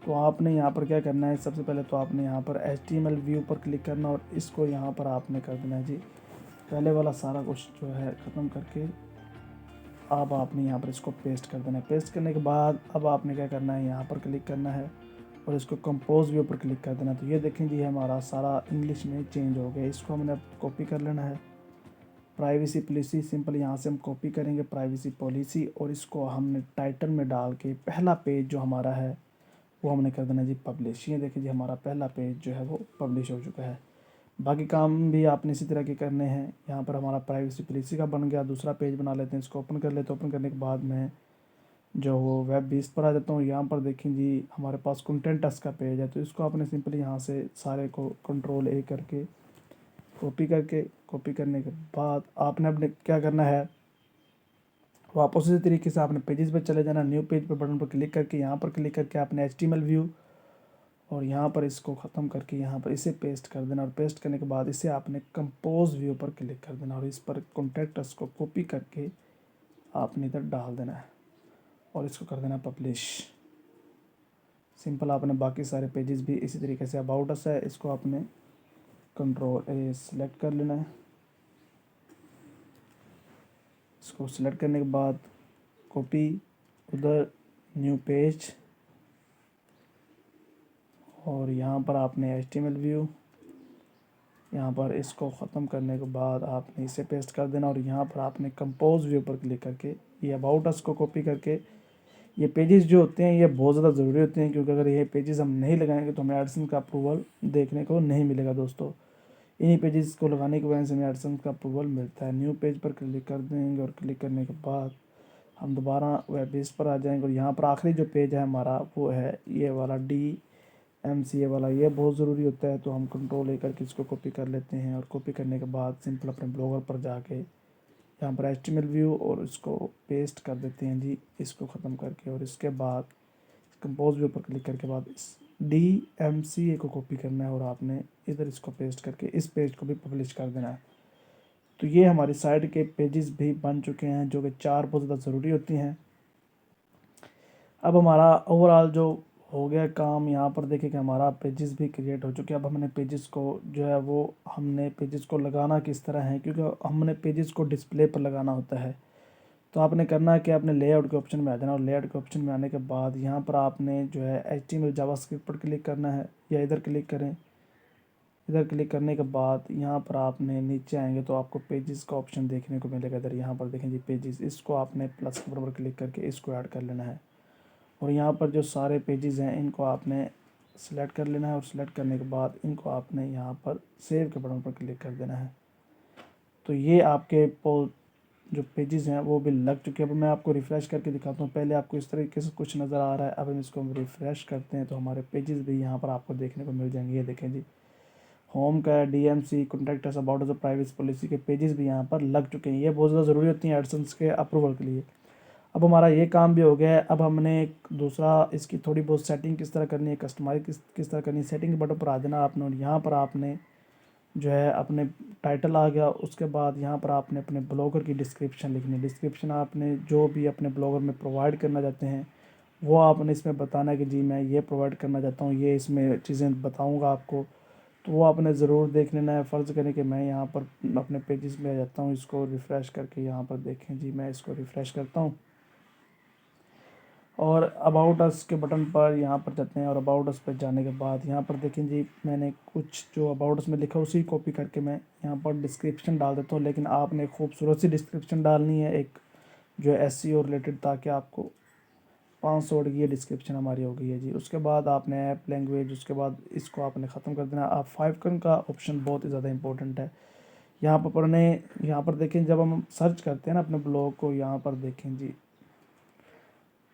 [SPEAKER 1] तो आपने यहाँ पर क्या करना है, सबसे पहले तो आपने यहाँ पर HTML व्यू पर क्लिक करना और इसको यहाँ पर आपने कर देना है जी, पहले वाला सारा कुछ जो है ख़त्म करके अब आपने यहाँ पर इसको पेस्ट कर देना है। पेस्ट करने के बाद अब आपने क्या करना है, यहाँ पर क्लिक करना है और इसको कंपोज व्यू पर क्लिक कर देना। तो ये देखें जी हमारा सारा इंग्लिश में चेंज हो गया। इसको हमने अब कॉपी कर लेना है, प्राइवेसी पॉलिसी, सिंपल यहाँ से हम कॉपी करेंगे प्राइवेसी पॉलिसी और इसको हमने टाइटल में डाल के पहला पेज जो हमारा है वो हमने कर देना जी पब्लिश। ये देखिए जी हमारा पहला पेज जो है वो पब्लिश हो चुका है। बाकी काम भी आपने इसी तरह के करने हैं। यहाँ पर हमारा प्राइवेसी पॉलिसी का बन गया, दूसरा पेज बना लेते हैं, इसको ओपन कर लेते हैं। ओपन करने के बाद मैं जो वो वेब 20 पर आ जाता हूँ। यहाँ पर देखें जी हमारे पास कंटेंट अस का पेज है, तो इसको आपने सिंपली यहाँ से सारे को Ctrl+A करके कॉपी करने के बाद आपने अपने क्या करना है, वापस इसी तरीके से आपने पेजेस पे चले जाना। न्यू पेज पर बटन पर क्लिक करके यहाँ पर क्लिक करके आपने HTML व्यू और यहाँ पर इसको ख़त्म करके यहाँ पर इसे पेस्ट कर देना और पेस्ट करने के बाद इसे आपने कंपोज व्यू पर क्लिक कर देना और इस पर कॉन्टैक्ट्स को कॉपी करके आपने इधर डाल देना है और इसको कर देना पब्लिश। सिंपल आपने बाकी सारे पेजेस भी इसी तरीके से, अबाउट अस है इसको आपने Ctrl+A सेलेक्ट कर लेना है। इसको सिलेक्ट करने के बाद कॉपी उधर न्यू पेज और यहाँ पर आपने HTML व्यू, यहाँ पर इसको ख़त्म करने के बाद आपने इसे पेस्ट कर देना और यहाँ पर आपने कंपोज व्यू पर क्लिक करके ये अबाउट अस को कॉपी करके, ये पेजेस जो होते हैं ये बहुत ज़्यादा ज़रूरी होते हैं क्योंकि अगर ये पेजेस हम नहीं लगाएंगे तो हमें एडसेंस का अप्रूवल देखने को नहीं मिलेगा दोस्तों। इन्हीं पेजेस को लगाने की वजह से हमें एडसेंस का अप्रूवल मिलता है। न्यू पेज पर क्लिक कर देंगे और क्लिक करने के बाद हम दोबारा वेब पेज पर आ जाएंगे और यहाँ पर आखिरी जो पेज है हमारा वो है ये वाला DMCA वाला। ये बहुत ज़रूरी होता है, तो हम Ctrl+A करके इसको कॉपी कर लेते हैं और कॉपी करने के बाद सिंपल अपने ब्लॉगर पर जाके यहाँ पर HTML व्यू और इसको पेस्ट कर देते हैं जी, इसको ख़त्म करके। और इसके बाद कंपोज व्यू पर क्लिक करके बाद इस DMCA को कॉपी करना है और आपने इधर इसको पेस्ट करके इस पेज को भी पब्लिश कर देना है। तो ये हमारी साइट के पेजेस भी बन चुके हैं जो कि 4 बहुत ज़्यादा ज़रूरी होती हैं। अब हमारा ओवरऑल जो हो गया काम, यहाँ पर देखिए कि हमारा पेजेस भी क्रिएट हो चुके हैं। अब हमने पेजेस को जो है वो हमने पेजेस को लगाना किस तरह है, क्योंकि हमने पेजेस को डिस्प्ले पर लगाना होता है। तो आपने करना है कि आपने लेआउट के ऑप्शन में आ जाना और लेआउट के ऑप्शन में आने के बाद यहाँ पर आपने जो है HTML जावास्क्रिप्ट पर क्लिक करना है या इधर क्लिक करें। इधर क्लिक करने के बाद यहाँ पर आपने नीचे आएंगे तो आपको पेजेस का ऑप्शन देखने को मिलेगा। इधर यहाँ पर देखें जी पेजेस, इसको आपने प्लस के बटन पर क्लिक करके इसको ऐड कर लेना है और यहाँ पर जो सारे पेजेस हैं इनको आपने सेलेक्ट कर लेना है और सेलेक्ट करने के बाद इनको आपने यहाँ पर सेव के बटन पर क्लिक कर देना है। तो ये आपके जो पेजेस हैं वो भी लग चुके हैं। अब मैं आपको रिफ़्रेश करके दिखाता हूँ। पहले आपको इस तरीके से कुछ नज़र आ रहा है, अब हम इसको रिफ़्रेश करते हैं तो हमारे पेजेस भी यहाँ पर आपको देखने को मिल जाएंगे। ये देखें जी होम का DMC contact us, about us, privacy policy के पेजेस भी यहाँ पर लग चुके हैं। ये बहुत ज़्यादा ज़रूरी होती हैं एडसेंस के अप्रूवल के लिए। अब हमारा ये काम भी हो गया है। अब हमने एक दूसरा इसकी थोड़ी बहुत सेटिंग किस तरह करनी है, कस्टमाइज किस तरह करनी है, सेटिंग के बटन पर आ जाना आपने और यहाँ पर आपने जो है अपने टाइटल आ गया। उसके बाद यहाँ पर आपने अपने ब्लॉगर की डिस्क्रिप्शन लिखनी है। डिस्क्रिप्शन आपने जो भी अपने ब्लॉगर में प्रोवाइड करना चाहते हैं वो आपने इसमें बताना है कि जी मैं ये प्रोवाइड करना चाहता हूँ, ये इसमें चीज़ें बताऊँगा आपको। तो वो आपने ज़रूर देख लेना है। फ़र्ज़ करें कि मैं यहाँ पर अपने पेजेस में आ जाता हूँ, इसको रिफ़्रेश करके यहाँ पर देखें जी, मैं इसको रिफ़्रेश करता हूँ और अबाउट अस के बटन पर यहाँ पर जाते हैं और अबाउट अस पर जाने के बाद यहाँ पर देखें जी मैंने कुछ जो अबाउट अस में लिखा उसी कॉपी करके मैं यहाँ पर डिस्क्रिप्शन डाल देता हूँ। लेकिन आपने खूबसूरत सी डिस्क्रिप्शन डालनी है एक जो है SEO रिलेटेड, ताकि आपको 500 वर्ड की ये डिस्क्रिप्शन हमारी हो गई है जी। उसके बाद आपने ऐप लैंग्वेज, उसके बाद इसको आपने ख़त्म कर देना। आप 5 का ऑप्शन बहुत ही ज़्यादा इंपॉर्टेंट है। यहाँ पर पढ़ने, यहाँ पर देखें जब हम सर्च करते हैं ना अपने ब्लॉग को, यहाँ पर देखें जी,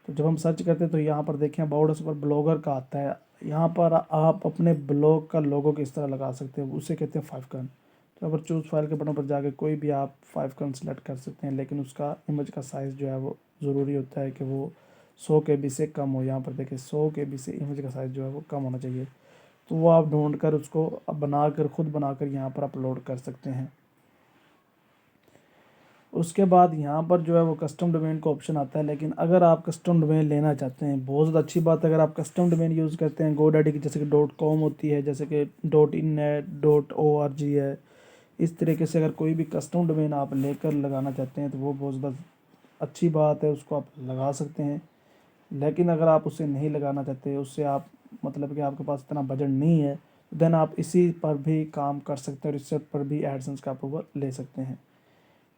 [SPEAKER 1] तो जब हम सर्च करते हैं तो यहाँ पर देखें अबाउट अस पर ब्लॉगर का आता है। यहाँ पर आप अपने ब्लॉग का लोगो किस तरह लगा सकते हैं, उसे कहते हैं 5 तो अगर चूज़ फाइल के बटन पर जाके कोई भी आप 5 सेलेक्ट कर सकते हैं, लेकिन उसका इमेज का साइज़ जो है वो ज़रूरी होता है कि वो 100 KB से कम हो। यहाँ पर देखें 100 KB से इमेज का साइज़ जो है वो कम होना चाहिए। तो वो आप ढूंढ कर उसको अब बनाकर खुद बनाकर यहाँ पर अपलोड कर सकते हैं। उसके बाद यहाँ पर जो है वो कस्टम डोमेन का ऑप्शन आता है। लेकिन अगर आप कस्टम डोमेन लेना चाहते हैं, बहुत ज़्यादा अच्छी बात है। अगर आप कस्टम डोमेन यूज़ करते हैं GoDaddy की, जैसे कि .com होती है, जैसे कि .in है, .org है, इस तरीके से अगर कोई भी कस्टम डोमेन आप लेकर लगाना चाहते हैं तो वो बहुत ज़्यादा अच्छी बात है, उसको आप लगा सकते हैं। लेकिन अगर आप उसे नहीं लगाना चाहते, उससे आप मतलब कि आपके पास इतना बजट नहीं है, देन आप इसी पर भी काम कर सकते हैं और इससे पर भी एडसेंस का अप्रूवल ले सकते हैं।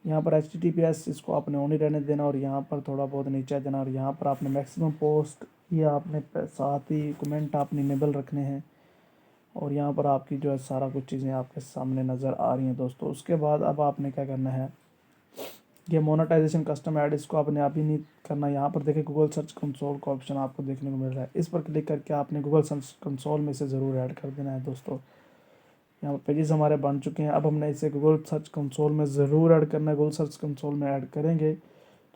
[SPEAKER 1] यहाँ पर HTTPS इसको आपने ऑन ही रहने देना और यहाँ पर थोड़ा बहुत नीचे देना और यहाँ पर आपने मैक्सिमम पोस्ट या आपने साथ ही कमेंट आपने इनेबल रखने हैं। और यहाँ पर आपकी जो है सारा कुछ चीज़ें आपके सामने नज़र आ रही हैं दोस्तों। उसके बाद अब आपने क्या करना है, ये मोनेटाइजेशन कस्टम ऐड, इसको आपने अभी नहीं करना। यहाँ पर देखिए गूगल सर्च कंसोल का ऑप्शन आपको देखने को मिल रहा है, इस पर क्लिक करके आपने गूगल सर्च कंसोल में से ज़रूर ऐड कर देना है दोस्तों। यहाँ पर पेजेस हमारे बन चुके हैं, अब हमने इसे गूगल सर्च कंसोल में ज़रूर ऐड करना है। गूगल सर्च कंसोल में ऐड करेंगे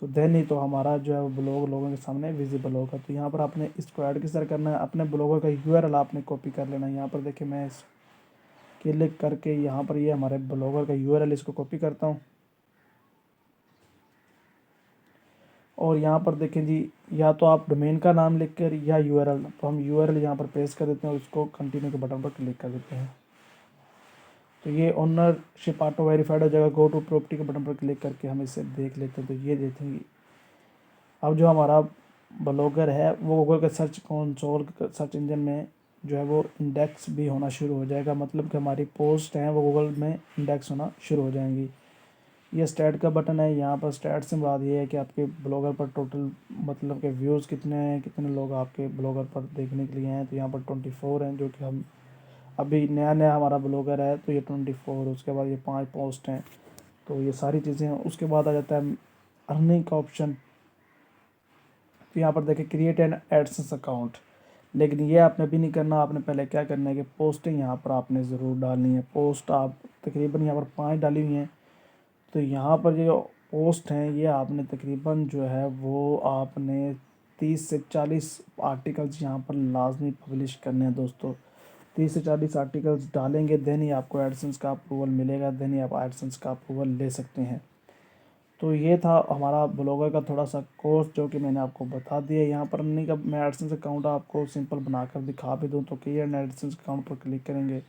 [SPEAKER 1] तो देन ही तो हमारा जो है वो ब्लॉग लोगों के सामने विजिबल होगा। तो यहाँ पर आपने इसको ऐड किस तरह करना है, अपने ब्लॉगर का URL आपने कॉपी कर लेना है। यहाँ पर देखिए मैं इस क्लिक करके यहाँ पर ये हमारे ब्लॉगर का URL इसको कॉपी करता हूँ और यहाँ पर देखें जी, या तो आप डोमेन का नाम लिख कर या URL, तो हम URL यहाँ पर पेस्ट कर देते हैं और उसको कंटिन्यू के बटन पर क्लिक कर देते हैं। तो ये ओनरशिप ऑटो वेरीफाइड हो जाएगा। गो टू प्रॉपर्टी के बटन पर क्लिक करके हम इसे देख लेते हैं। तो ये देखेंगे अब जो हमारा ब्लॉगर है वो गूगल के सर्च कंसोल सर्च इंजन में जो है वो इंडेक्स भी होना शुरू हो जाएगा। मतलब कि हमारी पोस्ट हैं वो गूगल में इंडेक्स होना शुरू हो जाएंगी। ये स्टैट का बटन है, यहाँ पर स्टैट से बात ये है कि आपके ब्लॉगर पर टोटल मतलब के व्यूज़ कितने हैं, कितने लोग आपके ब्लॉगर पर देखने के लिए हैं। तो यहाँ पर 24 हैं, जो कि हम अभी नया नया हमारा ब्लॉगर है तो ये 24। उसके बाद ये 5 पोस्ट हैं, तो ये सारी चीज़ें हैं। उसके बाद आ जाता है अर्निंग का ऑप्शन। तो यहाँ पर देखिए क्रिएट एन एडसेंस अकाउंट, लेकिन ये आपने भी नहीं करना। आपने पहले क्या करना है कि पोस्टिंग यहाँ पर आपने ज़रूर डालनी है। पोस्ट आप तकरीबन यहाँ पर 5 डाली हुई हैं। तो यहाँ पर जो पोस्ट हैं ये आपने तकरीबन जो है वो आपने 30 से 40 आर्टिकल्स यहाँ पर लाजमी पब्लिश करने हैं दोस्तों। 30 से 40 आर्टिकल्स डालेंगे देन ही आपको एडसेंस का अप्रूवल मिलेगा, देन ही आप एडसेंस का अप्रूवल ले सकते हैं। तो ये था हमारा ब्लॉगर का थोड़ा सा कोर्स जो कि मैंने आपको बता दिया। यहाँ पर नहीं का मैं एडसेंस अकाउंट आपको सिंपल बनाकर दिखा भी दूँ तो क्रिएट एडसेंस अकाउंट पर क्लिक करेंगे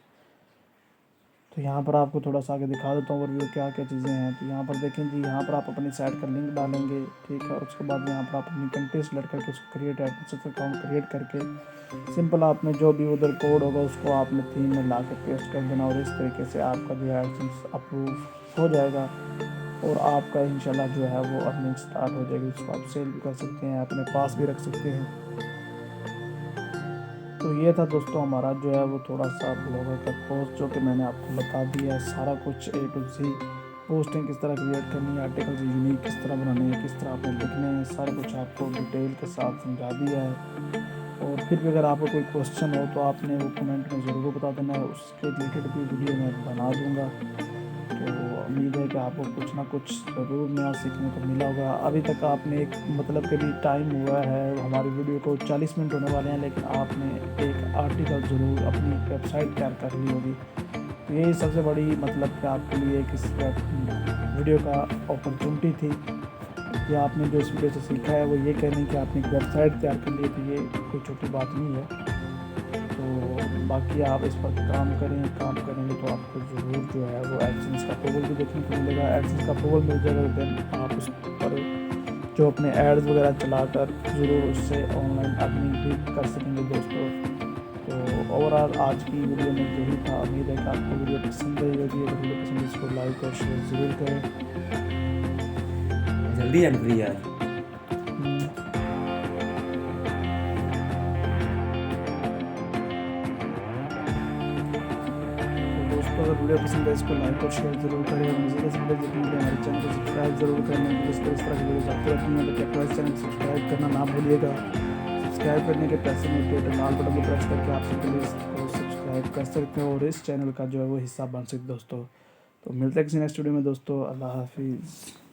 [SPEAKER 1] तो यहाँ पर आपको थोड़ा सा आगे दिखा देता हूँ ओवरव्यू क्या क्या चीज़ें हैं। तो यहाँ पर देखें जी, यहाँ पर आप अपनी साइट का लिंक डालेंगे, ठीक है। उसके बाद यहाँ पर आप अपनी कंट्री सेलेक्ट करके उसको क्रिएट एडसेंस अकाउंट क्रिएट करके सिंपल आपने जो भी उधर कोड होगा उसको आपने थीम में ला के पेस्ट कर देना और इस तरीके से आपका जो है एडसेंस अप्रूव हो जाएगा और आपका इंशाल्लाह जो है वो अर्निंग स्टार्ट हो जाएगी। उसको आप सेल भी कर सकते हैं, अपने पास भी रख सकते हैं। तो ये था दोस्तों हमारा जो है वो थोड़ा सा ब्लॉगर का कोर्स जो कि मैंने आपको बता दिया है सारा कुछ A to Z। पोस्टिंग किस तरह क्रिएट करनी है, आर्टिकल्स यूनिक किस तरह बनाने हैं, किस तरह आपने लिखने हैं, सारा कुछ आपको डिटेल के साथ समझा दिया है। और फिर भी अगर आपको कोई क्वेश्चन हो तो आपने वो कमेंट में ज़रूर बता देना है, उसके रिलेटेड भी वीडियो मैं बना दूँगा। तो उम्मीद है कि आपको कुछ ना कुछ ज़रूर नया सीखने को मिला होगा। अभी तक आपने एक मतलब के भी टाइम हुआ है हमारी वीडियो को 40 मिनट होने वाले हैं, लेकिन आपने एक आर्टिकल ज़रूर अपनी वेबसाइट तैयार कर ली होगी। तो यही सबसे बड़ी मतलब कि आपके लिए किस वीडियो का अपॉर्चुनिटी थी या आपने जो इस वीडियो से सीखा है वो ये कहने कि आपने एक वेबसाइट तैयार कर ली। तो ये कोई छोटी बात नहीं है। तो बाकी आप इस पर काम करेंगे तो आपको ज़रूर जो है वो एडसेंस का अप्रूवल भी देखने को मिलेगा। एडसेंस का अप्रूवल मिल जाएगा देन आप उस पर जो अपने एड्स वगैरह चलाकर ज़रूर उससे ऑनलाइन अर्निंग भी कर सकेंगे दोस्तों। तो ओवरऑल आज की वीडियो में यही था। उम्मीद है कि आपको वीडियो पसंद आई होगी। अगर वीडियो पसंद है इसको लाइक और शेयर ज़रूर करें।
[SPEAKER 2] जल्दी एंड फ्री यार।
[SPEAKER 1] अगर वीडियो पसंद है इसको लाइक और शेयर जरूर करें और मज़ीद ऐसे वीडियो देखने के लिए हमारे चैनल को सब्सक्राइब जरूर करें। इस तरह की वीडियो आती रहती हैं तो टेकवाइज चैनल सब्सक्राइब करना ना भूलिएगा। सब्सक्राइब करने के पैसे नोटिफिकेशन लाल बटन को प्रेस करके आप सिंपली इसको सब्सक्राइब कर सकते हैं और इस चैनल का जो है वो हिस्सा बन सकते दोस्तों। तो मिलते हैं किसी नेक्स्ट वीडियो में दोस्तों। अल्लाह हाफिज़।